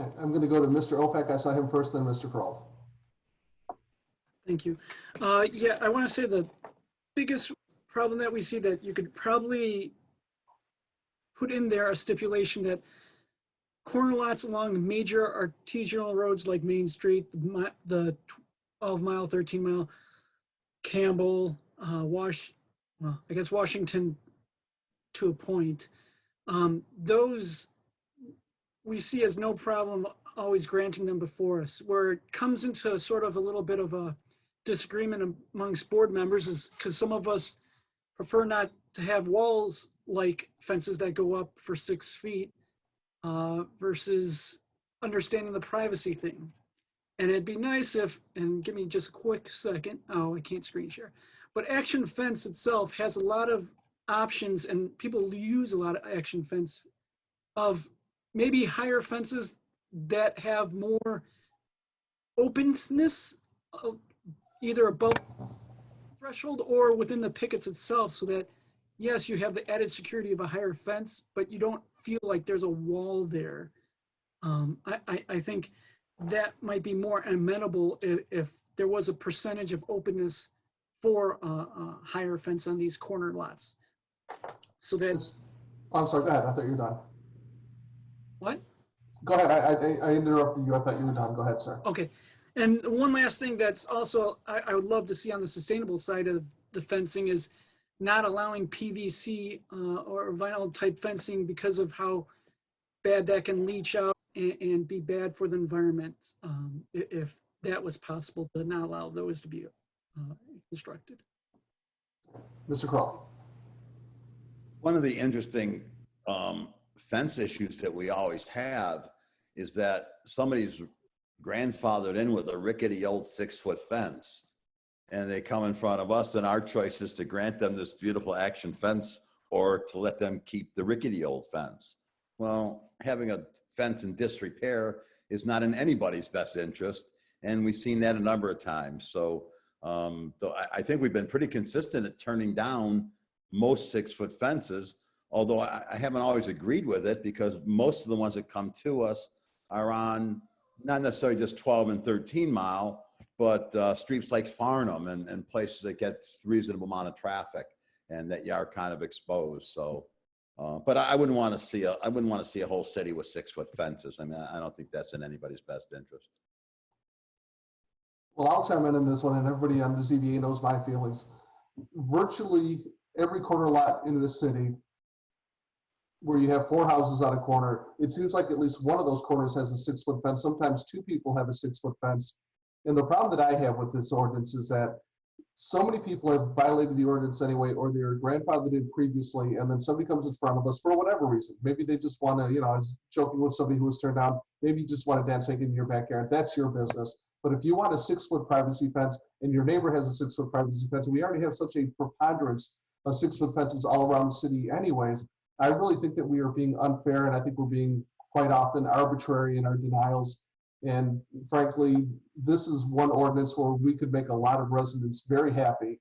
I'm going to go to Mr. Opek. I saw him first, then Mr. Kroll. Thank you. Yeah, I want to say the biggest problem that we see, that you could probably put in there a stipulation that corner lots along major arterial roads like Main Street, the 12-mile, 13-mile, Campbell, I guess Washington to a point, those we see as no problem always granting them before us. Where it comes into sort of a little bit of a disagreement amongst board members is because some of us prefer not to have walls like fences that go up for 6 feet versus understanding the privacy thing. And it'd be nice if, and give me just a quick second. Oh, I can't screen share. But Action Fence itself has a lot of options, and people use a lot of Action Fence of maybe higher fences that have more openness, either above threshold or within the pickets itself, so that yes, you have the added security of a higher fence, but you don't feel like there's a wall there. I think that might be more amenable if there was a percentage of openness for a higher fence on these corner lots. So that. I'm sorry, go ahead. I thought you were done. What? Go ahead. I interrupted you. I thought you were done. Go ahead, sir. Okay. And one last thing that's also, I would love to see on the sustainable side of the fencing is not allowing PVC or vinyl type fencing because of how bad that can leach out and be bad for the environment. If that was possible, to not allow those to be constructed. Mr. Crow. One of the interesting fence issues that we always have is that somebody's grandfathered in with a rickety old 6-foot fence, and they come in front of us, and our choice is to grant them this beautiful Action Fence or to let them keep the rickety old fence. Well, having a fence in disrepair is not in anybody's best interest, and we've seen that a number of times. So I think we've been pretty consistent at turning down most 6-foot fences, although I haven't always agreed with it, because most of the ones that come to us are on not necessarily just 12 and 13 mile, but streets like Farnham and places that get reasonable amount of traffic and that you are kind of exposed. So, but I wouldn't want to see a whole city with 6-foot fences. I mean, I don't think that's in anybody's best interest. Well, I'll chime in on this one, and everybody on the ZBA knows my feelings. Virtually every corner lot in the city where you have 4 houses on a corner, it seems like at least one of those corners has a 6-foot fence. Sometimes 2 people have a 6-foot fence. And the problem that I have with this ordinance is that so many people have violated the ordinance anyway, or their grandfather did previously, and then somebody comes in front of us for whatever reason. Maybe they just want to, I was joking with somebody who was turned down, maybe you just want to dance naked in your backyard. That's your business. But if you want a 6-foot privacy fence and your neighbor has a 6-foot privacy fence, and we already have such a preponderance of 6-foot fences all around the city anyways, I really think that we are being unfair, and I think we're being quite often arbitrary in our denials. And frankly, this is one ordinance where we could make a lot of residents very happy.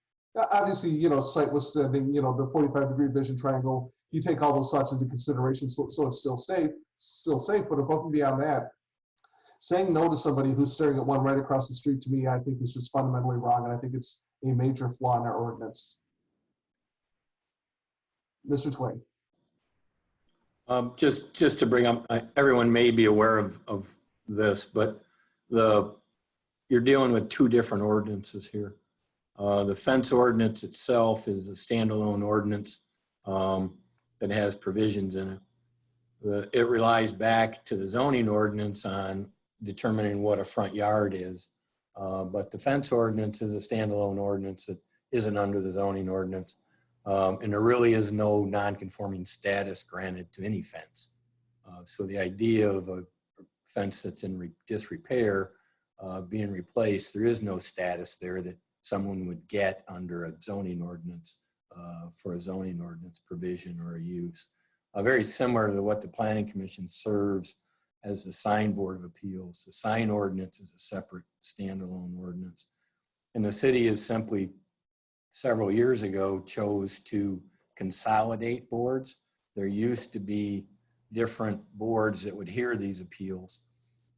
Obviously, sight withstanding, the 45-degree vision triangle, you take all those thoughts into consideration, so it's still safe, but above and beyond that, saying no to somebody who's staring at one right across the street, to me, I think is just fundamentally wrong, and I think it's a major flaw in our ordinance. Mr. Twain. Just to bring up, everyone may be aware of this, but you're dealing with 2 different ordinances here. The fence ordinance itself is a standalone ordinance that has provisions in it. It relies back to the zoning ordinance on determining what a front yard is. But the fence ordinance is a standalone ordinance that isn't under the zoning ordinance. And there really is no non-conforming status granted to any fence. So the idea of a fence that's in disrepair being replaced, there is no status there that someone would get under a zoning ordinance for a zoning ordinance provision or a use. Very similar to what the Planning Commission serves as the Sign Board of Appeals. The sign ordinance is a separate standalone ordinance. And the city is simply, several years ago, chose to consolidate boards. There used to be different boards that would hear these appeals.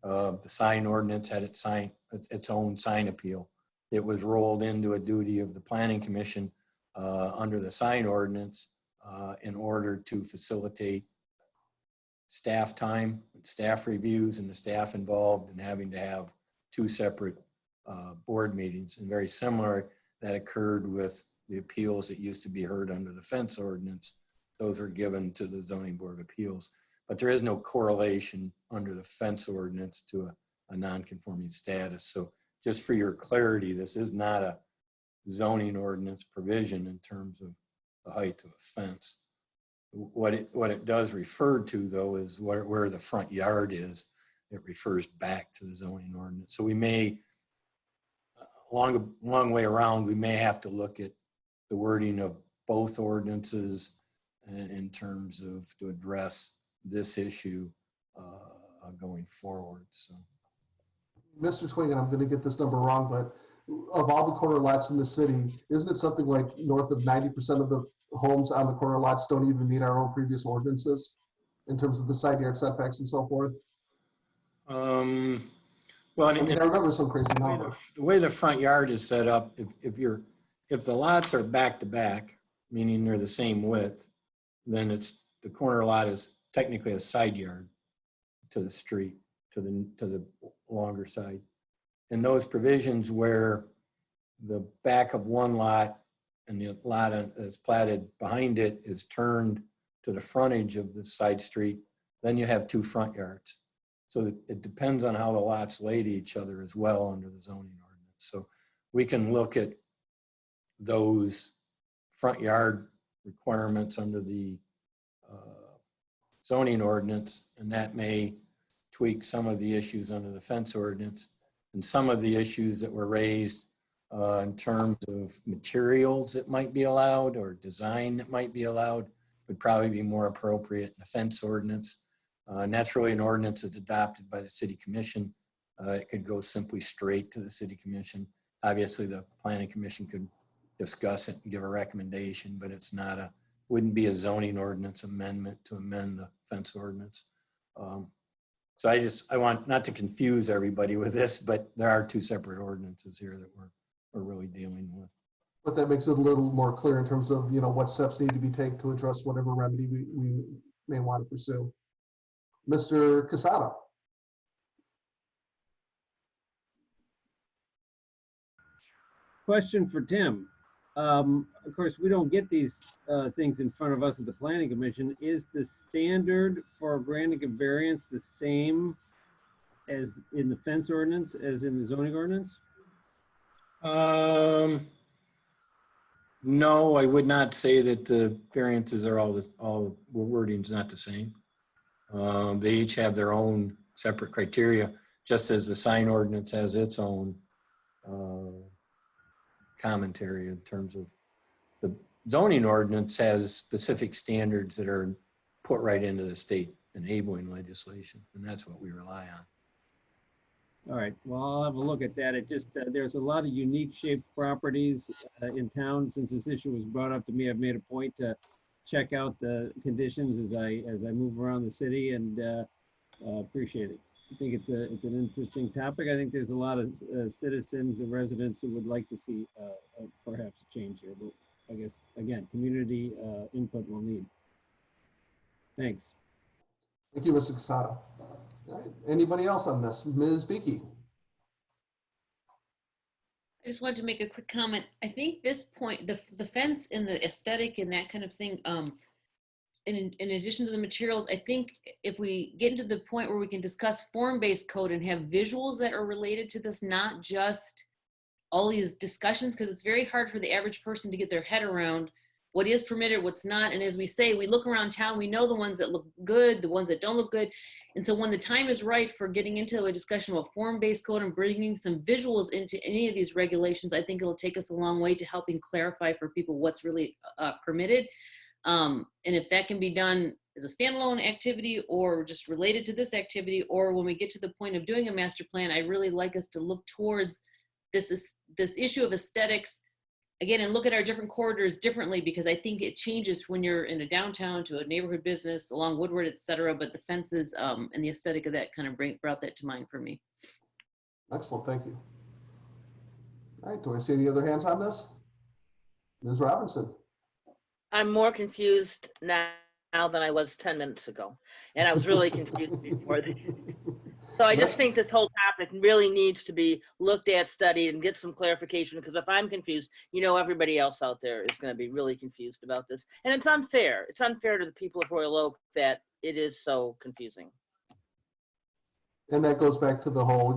The sign ordinance had its own sign appeal. It was rolled into a duty of the Planning Commission under the sign ordinance in order to facilitate staff time, staff reviews, and the staff involved in having to have 2 separate board meetings. And very similar, that occurred with the appeals that used to be heard under the fence ordinance. Those are given to the Zoning Board of Appeals. But there is no correlation under the fence ordinance to a non-conforming status. So just for your clarity, this is not a zoning ordinance provision in terms of the height of a fence. What it does refer to, though, is where the front yard is. It refers back to the zoning ordinance. So we may, long way around, we may have to look at the wording of both ordinances in terms of to address this issue going forward. So, Mr. Swing, and I'm going to get this number wrong, but of all the corner lots in the city, isn't it something like north of 90% of the homes on the corner lots don't even meet our own previous ordinances in terms of the side yard setbacks and so forth? well, I remember some crazy number. The way the front yard is set up, if the lots are back to back, meaning they're the same width, then the corner lot is technically a side yard to the street, to the longer side. And those provisions where the back of one lot and the lot that's platted behind it is turned to the frontage of the side street, then you have two front yards. So it depends on how the lots lay to each other as well under the zoning ordinance. So we can look at those front yard requirements under the zoning ordinance, and that may tweak some of the issues under the fence ordinance, and some of the issues that were raised in terms of materials that might be allowed or design that might be allowed would probably be more appropriate in the fence ordinance. Naturally, an ordinance that's adopted by the city commission, it could go simply straight to the city commission. Obviously, the planning commission could discuss it and give a recommendation, but it's not wouldn't be a zoning ordinance amendment to amend the fence ordinance. So I want not to confuse everybody with this, but there are two separate ordinances here that we're really dealing with. But that makes it a little more clear in terms of, what steps need to be taken to address whatever remedy we may want to pursue. Mr. Casado. Question for Tim. Of course, we don't get these things in front of us at the Planning Commission. Is the standard for granting a variance the same as in the fence ordinance as in the zoning ordinance? No, I would not say that the variances are all wording's not the same. They each have their own separate criteria, just as the sign ordinance has its own commentary in terms of the zoning ordinance has specific standards that are put right into the state enabling legislation, and that's what we rely on. All right, well, I'll have a look at that. It just, there's a lot of unique shaped properties in town. Since this issue was brought up to me, I've made a point to check out the conditions as I move around the city, and appreciate it. I think it's an interesting topic. I think there's a lot of citizens and residents who would like to see perhaps a change here, but I guess, again, community input will need. Thanks. Thank you, Mr. Casado. All right. Anybody else on this? Ms. Beakey. I just wanted to make a quick comment. I think this point, the fence and the aesthetic and that kind of thing, in addition to the materials, I think if we get into the point where we can discuss form-based code and have visuals that are related to this, not just all these discussions, because it's very hard for the average person to get their head around what is permitted, what's not. And as we say, we look around town, we know the ones that look good, the ones that don't look good. And so when the time is right for getting into a discussion about form-based code and bringing some visuals into any of these regulations, I think it'll take us a long way to helping clarify for people what's really permitted. And if that can be done as a standalone activity or just related to this activity, or when we get to the point of doing a master plan, I really like us to look towards this issue of aesthetics again, and look at our different corridors differently, because I think it changes when you're in a downtown to a neighborhood business along Woodward, et cetera. But the fences and the aesthetic of that kind of brought that to mind for me. Excellent, thank you. All right, do I see any other hands on this? Ms. Robinson. I'm more confused now than I was 10 minutes ago. And I was really confused before this. So I just think this whole topic really needs to be looked at, studied, and get some clarification, because if I'm confused, everybody else out there is going to be really confused about this. And it's unfair. It's unfair to the people of Royal Oak that it is so confusing. And that goes back to the whole,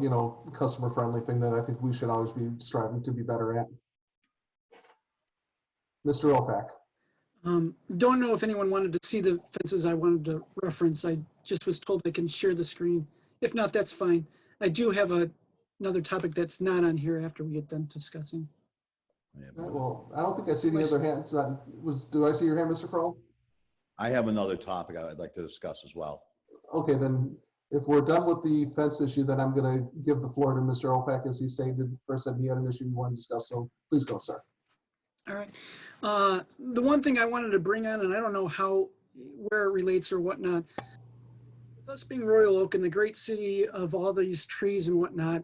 customer-friendly thing that I think we should always be striving to be better at. Mr. Oak. Don't know if anyone wanted to see the fences I wanted to reference. I just was told I can share the screen. If not, that's fine. I do have another topic that's not on here after we get done discussing. All right, well, I don't think I see any other hands. Do I see your hand, Mr. Kroll? I have another topic I'd like to discuss as well. Okay, then if we're done with the fence issue, then I'm going to give the floor to Mr. Opak, as he stated first that he had an issue he wanted to discuss. So please go, sir. All right. The one thing I wanted to bring on, and I don't know where it relates or whatnot, with us being Royal Oak and the great city of all these trees and whatnot,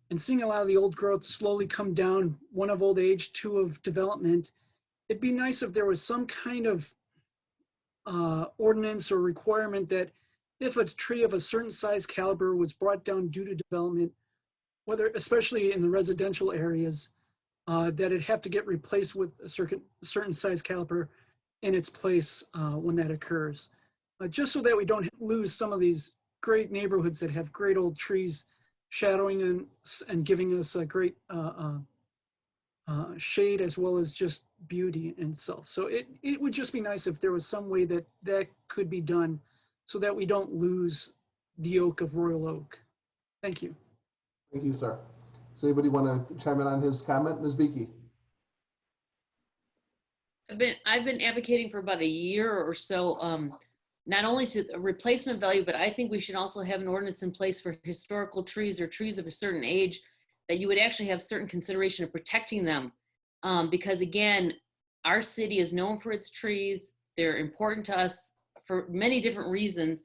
and seeing a lot of the old growth slowly come down, one of old age, two of development, it'd be nice if there was some kind of ordinance or requirement that if a tree of a certain size caliber was brought down due to development, whether especially in the residential areas, that it'd have to get replaced with a certain size caliber in its place when that occurs. Just so that we don't lose some of these great neighborhoods that have great old trees shadowing and giving us a great shade as well as just beauty in itself. So it would just be nice if there was some way that could be done so that we don't lose the oak of Royal Oak. Thank you. Thank you, sir. Does anybody want to chime in on his comment? Ms. Beakey? I've been advocating for about a year or so, not only to a replacement value, but I think we should also have an ordinance in place for historical trees or trees of a certain age that you would actually have certain consideration of protecting them. Because again, our city is known for its trees. They're important to us for many different reasons.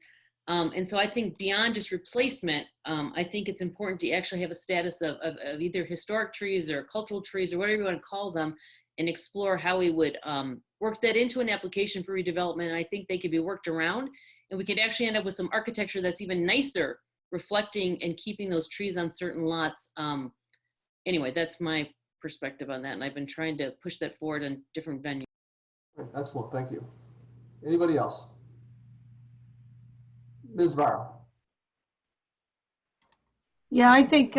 And so I think beyond just replacement, I think it's important to actually have a status of either historic trees or cultural trees or whatever you want to call them, and explore how we would work that into an application for redevelopment. And I think they could be worked around, and we could actually end up with some architecture that's even nicer, reflecting and keeping those trees on certain lots. Anyway, that's my perspective on that, and I've been trying to push that forward in different venues. Excellent, thank you. Anybody else? Ms. Varro? Yeah, I think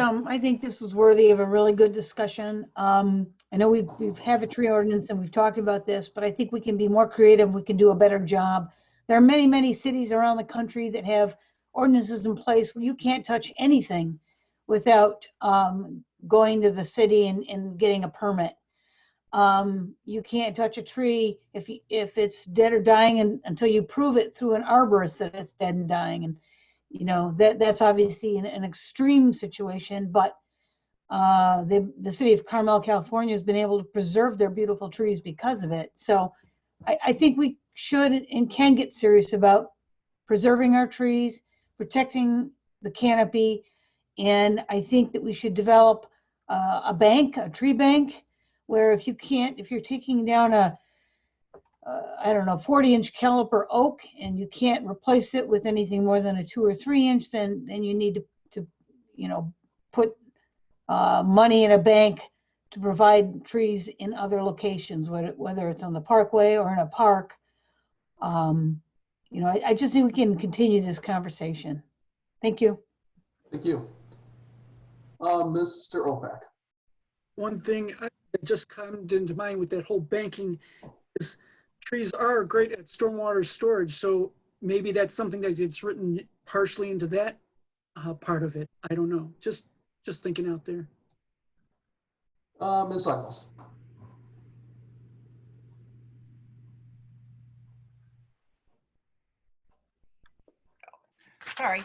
this is worthy of a really good discussion. I know we've have a tree ordinance and we've talked about this, but I think we can be more creative. We can do a better job. There are many, many cities around the country that have ordinances in place where you can't touch anything without going to the city and getting a permit. You can't touch a tree if it's dead or dying until you prove it through an arborist that it's dead and dying. And you know that's obviously an extreme situation, but the city of Carmel, California has been able to preserve their beautiful trees because of it. So I think we should and can get serious about preserving our trees, protecting the canopy, and I think that we should develop a tree bank, where if you're taking down I don't know, 40-inch caliper oak and you can't replace it with anything more than a 2 or 3 inch, then you need to put money in a bank to provide trees in other locations, whether it's on the parkway or in a park. I just think we can continue this conversation. Thank you. Thank you. Mr. Opak? One thing that just came into mind with that whole banking is trees are great at stormwater storage, so maybe that's something that gets written partially into that part of it. I don't know. Just thinking out there. Ms. Lyles? Sorry.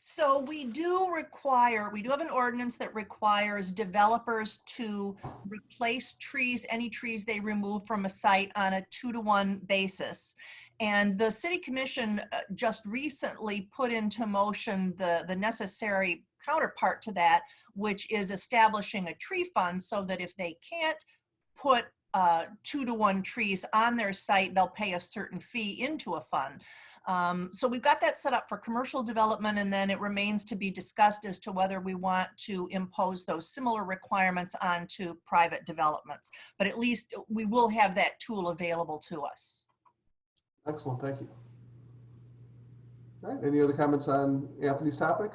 So we do have an ordinance that requires developers to replace trees, any trees they remove from a site, on a 2-to-1 basis. And the city commission just recently put into motion the necessary counterpart to that, which is establishing a tree fund so that if they can't put 2-to-1 trees on their site, they'll pay a certain fee into a fund. So we've got that set up for commercial development, and then it remains to be discussed as to whether we want to impose those similar requirements onto private developments. But at least we will have that tool available to us. Excellent, thank you. All right, any other comments on Anthony's topic?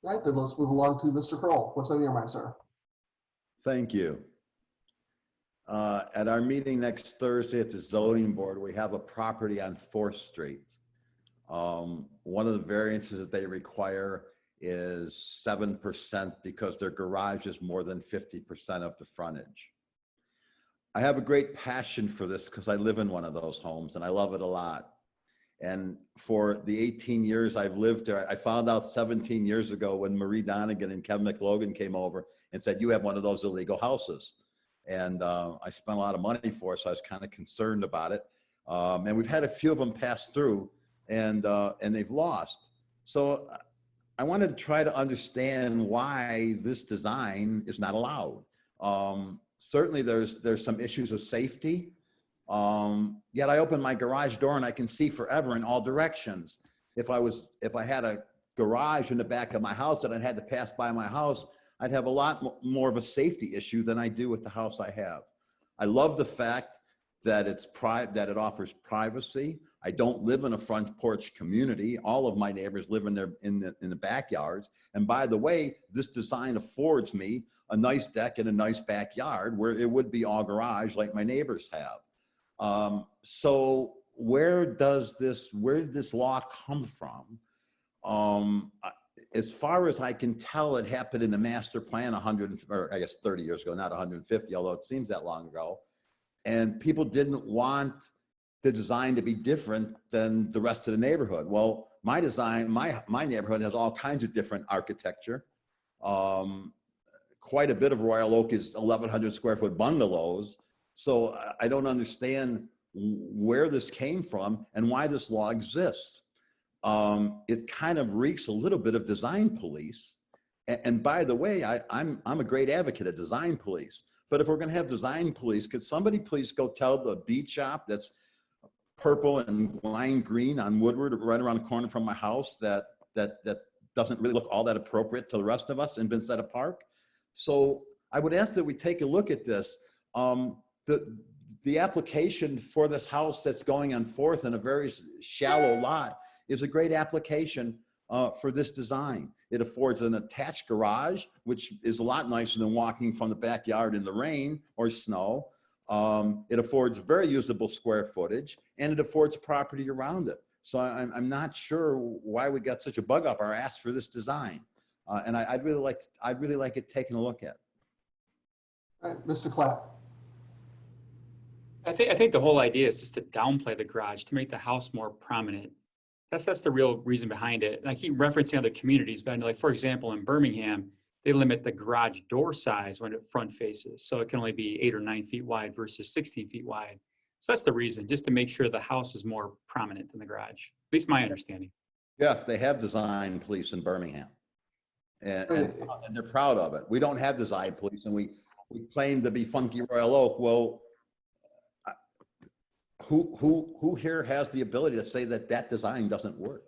All right, then let's move along to Mr. Kroll. What's on your mind, sir? Thank you. At our meeting next Thursday at the zoning board, we have a property on 4th Street. One of the variances that they require is 7% because their garage is more than 50% of the frontage. I have a great passion for this because I live in one of those homes and I love it a lot. And for the 18 years I've lived there, I found out 17 years ago when Marie Donegan and Kevin McLogan came over and said, you have one of those illegal houses. And I spent a lot of money for it, so I was kind of concerned about it. And we've had a few of them pass through and they've lost. So I wanted to try to understand why this design is not allowed. Certainly there's some issues of safety. Yet I open my garage door and I can see forever in all directions. If I had a garage in the back of my house that I'd had to pass by my house, I'd have a lot more of a safety issue than I do with the house I have. I love the fact that that it offers privacy. I don't live in a front porch community. All of my neighbors live in the backyards. And by the way, this design affords me a nice deck and a nice backyard where it would be all garage like my neighbors have. So where did this law come from? As far as I can tell, it happened in the master plan 30 years ago, not 150, although it seems that long ago. And people didn't want the design to be different than the rest of the neighborhood. Well, my design, my neighborhood has all kinds of different architecture. Quite a bit of Royal Oak is 1,100 square foot bungalows. So I don't understand where this came from and why this law exists. It kind of reeks a little bit of design police. And by the way, I'm a great advocate of design police. But if we're going to have design police, could somebody please go tell the bead shop that's purple and lime green on Woodward right around the corner from my house that doesn't really look all that appropriate to the rest of us in Vincetta Park? So I would ask that we take a look at this. The application for this house that's going on 4th in a very shallow lot is a great application for this design. It affords an attached garage, which is a lot nicer than walking from the backyard in the rain or snow. It affords very usable square footage, and it affords property around it. So I'm not sure why we got such a bug up our ass for this design. And I'd really like it taken a look at. All right, Mr. Clapp. I think the whole idea is just to downplay the garage, to make the house more prominent. That's the real reason behind it. And I keep referencing other communities, but like, for example, in Birmingham, they limit the garage door size when it front faces. So it can only be 8 or 9 feet wide versus 16 feet wide. So that's the reason, just to make sure the house is more prominent than the garage, at least my understanding. Jeff, they have design police in Birmingham. And they're proud of it. We don't have design police, and we claim to be funky Royal Oak. Well, who here has the ability to say that design doesn't work?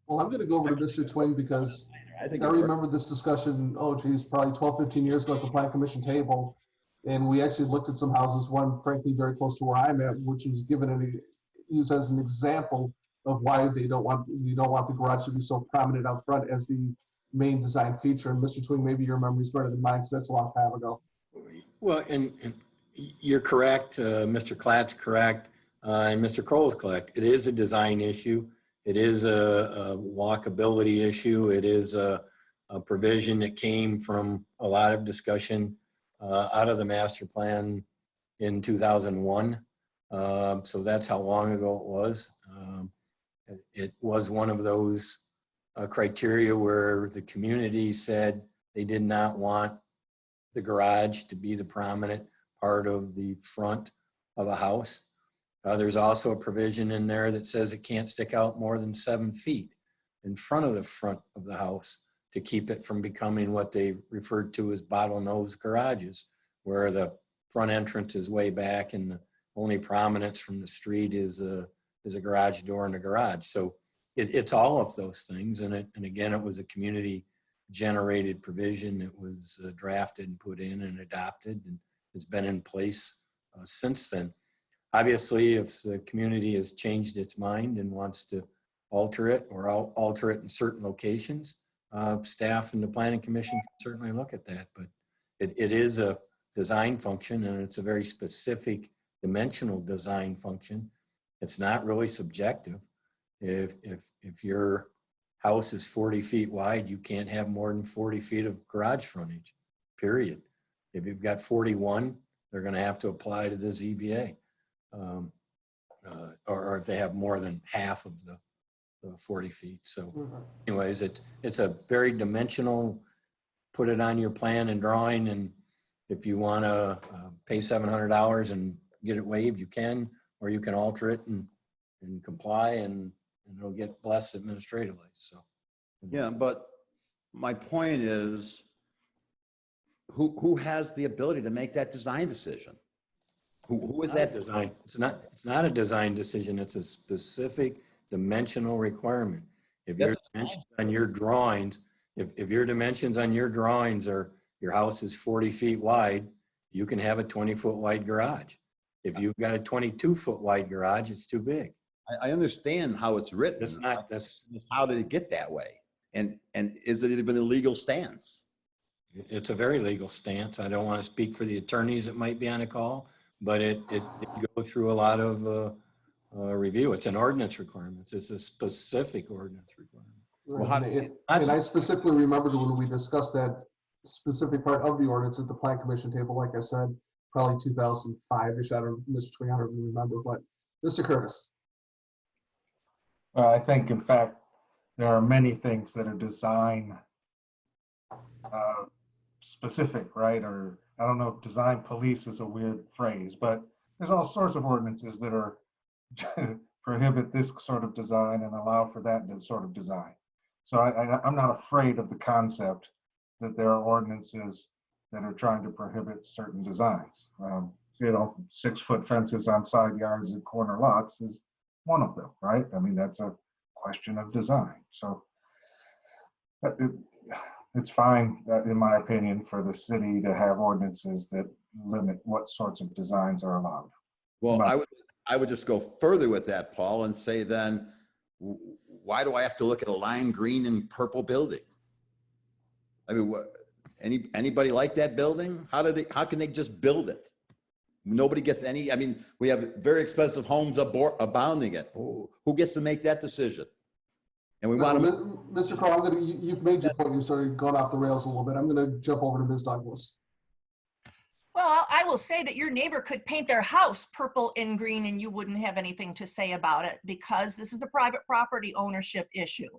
Well, I'm going to go over to Mr. Twing because I remember this discussion, probably 12, 15 years ago at the Plan Commission table. And we actually looked at some houses, one frankly very close to where I'm at, which was used as an example of why you don't want the garage to be so prominent out front as the main design feature. And Mr. Twing, maybe your memory's better than mine because that's a long time ago. Well, and you're correct. Mr. Klatt's correct. And Mr. Kroll's correct. It is a design issue. It is a walkability issue. It is a provision that came from a lot of discussion out of the master plan in 2001. So that's how long ago it was. It was one of those criteria where the community said they did not want the garage to be the prominent part of the front of a house. There's also a provision in there that says it can't stick out more than 7 feet in front of the house to keep it from becoming what they referred to as bottlenose garages, where the front entrance is way back and the only prominence from the street is a garage door and a garage. So it's all of those things. And again, it was a community generated provision. It was drafted and put in and adopted and has been in place since then. Obviously, if the community has changed its mind and wants to alter it or alter it in certain locations, staff and the Planning Commission can certainly look at that. But it is a design function, and it's a very specific dimensional design function. It's not really subjective. If your house is 40 feet wide, you can't have more than 40 feet of garage frontage, period. If you've got 41, they're going to have to apply to the ZBA. Or if they have more than half of the 40 feet. So anyways, it's a very dimensional, put it on your plan and drawing, and if you want to pay $700 and get it waived, you can, or you can alter it and comply, and it'll get blessed administratively. So Yeah, but my point is, who has the ability to make that design decision? Who is that design? It's not a design decision. It's a specific dimensional requirement. If your dimensions on your drawings, if your dimensions on your drawings are, your house is 40 feet wide, you can have a 20-foot wide garage. If you've got a 22-foot wide garage, it's too big. I understand how it's written. It's not, that's, how did it get that way? And is it even a legal stance? it's a very legal stance. I don't want to speak for the attorneys that might be on a call, but it go through a lot of review. It's an ordinance requirement. It's a specific ordinance requirement. Right. And I specifically remembered when we discussed that specific part of the ordinance at the Plan Commission table, like I said, probably 2005-ish. I don't, Mr. Twing, I don't remember, but Mr. Curtis. I think, in fact, there are many things that are design specific, right? Or I don't know, design police is a weird phrase, but there's all sorts of ordinances that are prohibit this sort of design and allow for that sort of design. So I'm not afraid of the concept that there are ordinances that are trying to prohibit certain designs. 6-foot fences on side yards and corner lots is one of them, right? I mean, that's a question of design. So it's fine, in my opinion, for the city to have ordinances that limit what sorts of designs are allowed. Well, I would just go further with that, Paul, and say then, why do I have to look at a lime green and purple building? I mean, anybody like that building? How can they just build it? Nobody gets any, I mean, we have very expensive homes abounding it. Who gets to make that decision? And we want to. Mr. Crowe, you've made your point. You started going off the rails a little bit. I'm going to jump over to Ms. Douglas. Well, I will say that your neighbor could paint their house purple and green and you wouldn't have anything to say about it because this is a private property ownership issue.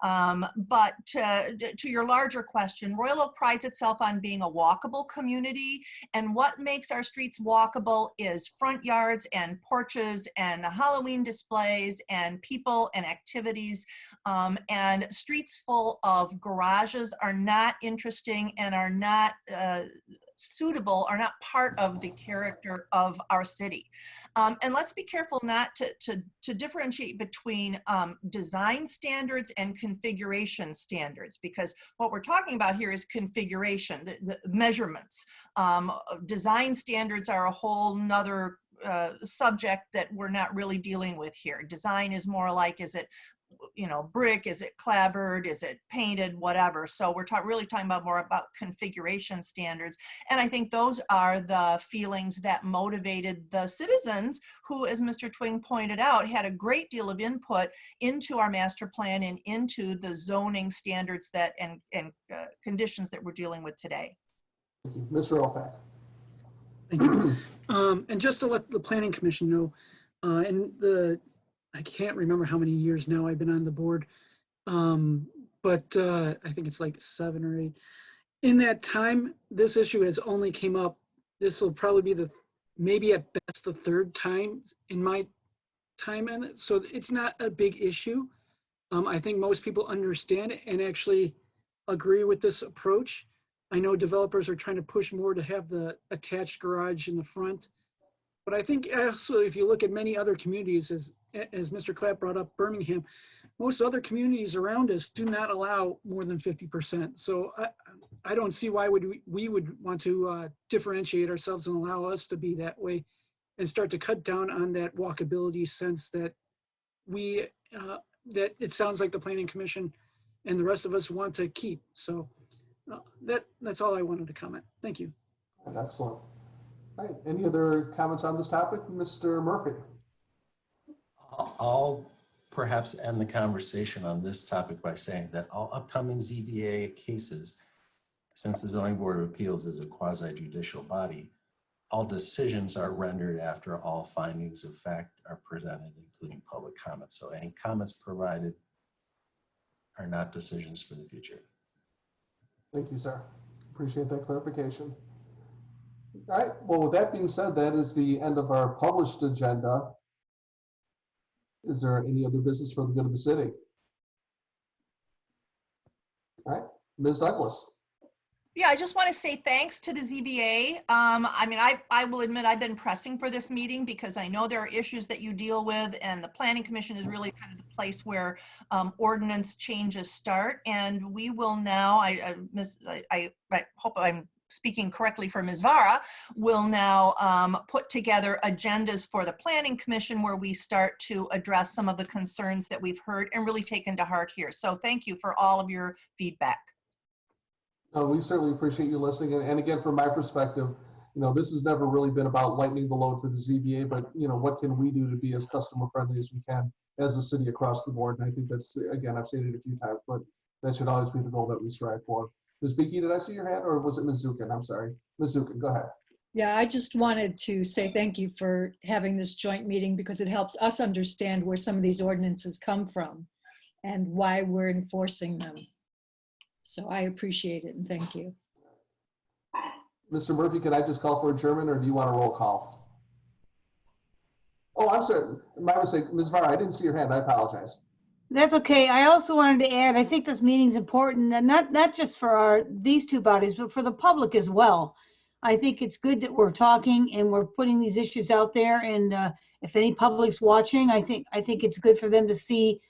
But to your larger question, Royal Oak prides itself on being a walkable community, and what makes our streets walkable is front yards and porches and Halloween displays and people and activities, and streets full of garages are not interesting and are not suitable, are not part of the character of our city. And let's be careful not to differentiate between design standards and configuration standards, because what we're talking about here is configuration, the measurements. Design standards are a whole nother subject that we're not really dealing with here. Design is more like, is it brick, is it clapboard, is it painted, whatever. So we're really talking about more about configuration standards. And I think those are the feelings that motivated the citizens who, as Mr. Twing pointed out, had a great deal of input into our master plan and into the zoning standards that and conditions that we're dealing with today. Thank you. Mr. Opak. Thank you. And just to let the Planning Commission know, I can't remember how many years now I've been on the board, but I think it's like 7 or 8. In that time, this issue has only came up. This will probably be maybe at best the 3rd time in my time in it. So it's not a big issue. I think most people understand it and actually agree with this approach. I know developers are trying to push more to have the attached garage in the front. But I think also, if you look at many other communities, as Mr. Clapp brought up, Birmingham, most other communities around us do not allow more than 50%. So I don't see why we would want to differentiate ourselves and allow us to be that way and start to cut down on that walkability sense that that it sounds like the Planning Commission and the rest of us want to keep. So that's all I wanted to comment. Thank you. Excellent. All right, any other comments on this topic, Mr. Murphy? I'll perhaps end the conversation on this topic by saying that all upcoming ZBA cases, since the Zoning Board of Appeals is a quasi-judicial body, all decisions are rendered after all findings of fact are presented, including public comments. So any comments provided are not decisions for the future. Thank you, sir. Appreciate that clarification. All right, well, with that being said, that is the end of our published agenda. Is there any other business for the good of the city? All right, Ms. Douglas. Yeah, I just want to say thanks to the ZBA. I mean, I will admit I've been pressing for this meeting because I know there are issues that you deal with, and the Planning Commission is really kind of the place where ordinance changes start. And we will now, I hope I'm speaking correctly for Ms. Vara, will now put together agendas for the Planning Commission where we start to address some of the concerns that we've heard and really taken to heart here. So thank you for all of your feedback. We certainly appreciate you listening. And again, from my perspective, this has never really been about lightening the load for the ZBA, but what can we do to be as customer friendly as we can as a city across the board? And I think that's, again, I've stated it a few times, but that should always be the goal that we strive for. Ms. Beaky, did I see your hand, or was it Ms. Zukin? I'm sorry. Ms. Zukin, go ahead. Yeah, I just wanted to say thank you for having this joint meeting because it helps us understand where some of these ordinances come from and why we're enforcing them. So I appreciate it and thank you. Mr. Murphy, can I just call for adjournment, or do you want a roll call? Oh, I'm sorry. My mistake. Ms. Vara, I didn't see your hand. I apologize. That's okay. I also wanted to add, I think this meeting's important, and not just for these two bodies, but for the public as well. I think it's good that we're talking and we're putting these issues out there. And if any public's watching, I think it's good for them to see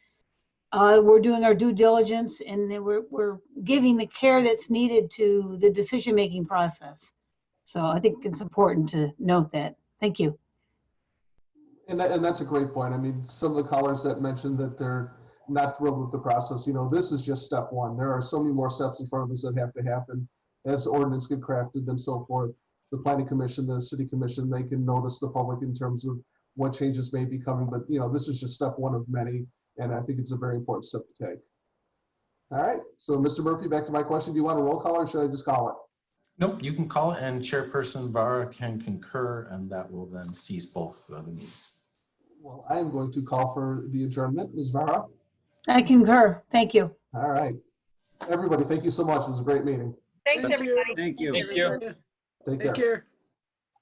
we're doing our due diligence and we're giving the care that's needed to the decision-making process. So I think it's important to note that. Thank you. And that's a great point. I mean, some of the callers that mentioned that they're not thrilled with the process, this is just step one. There are so many more steps in front of us that have to happen as the ordinance get crafted and so forth. The Planning Commission, the City Commission, they can notice the public in terms of what changes may be coming. But, this is just step one of many. And I think it's a very important step to take. All right. So, Mr. Murphy, back to my question. Do you want a roll call or should I just call it? Nope, you can call it and Chairperson Vara can concur, and that will then cease both the meetings. Well, I am going to call for the adjournment. Ms. Vara? I concur. Thank you. All right. Everybody, thank you so much. It was a great meeting. Thanks, everybody. Thank you. Thank you. Take care. Take care.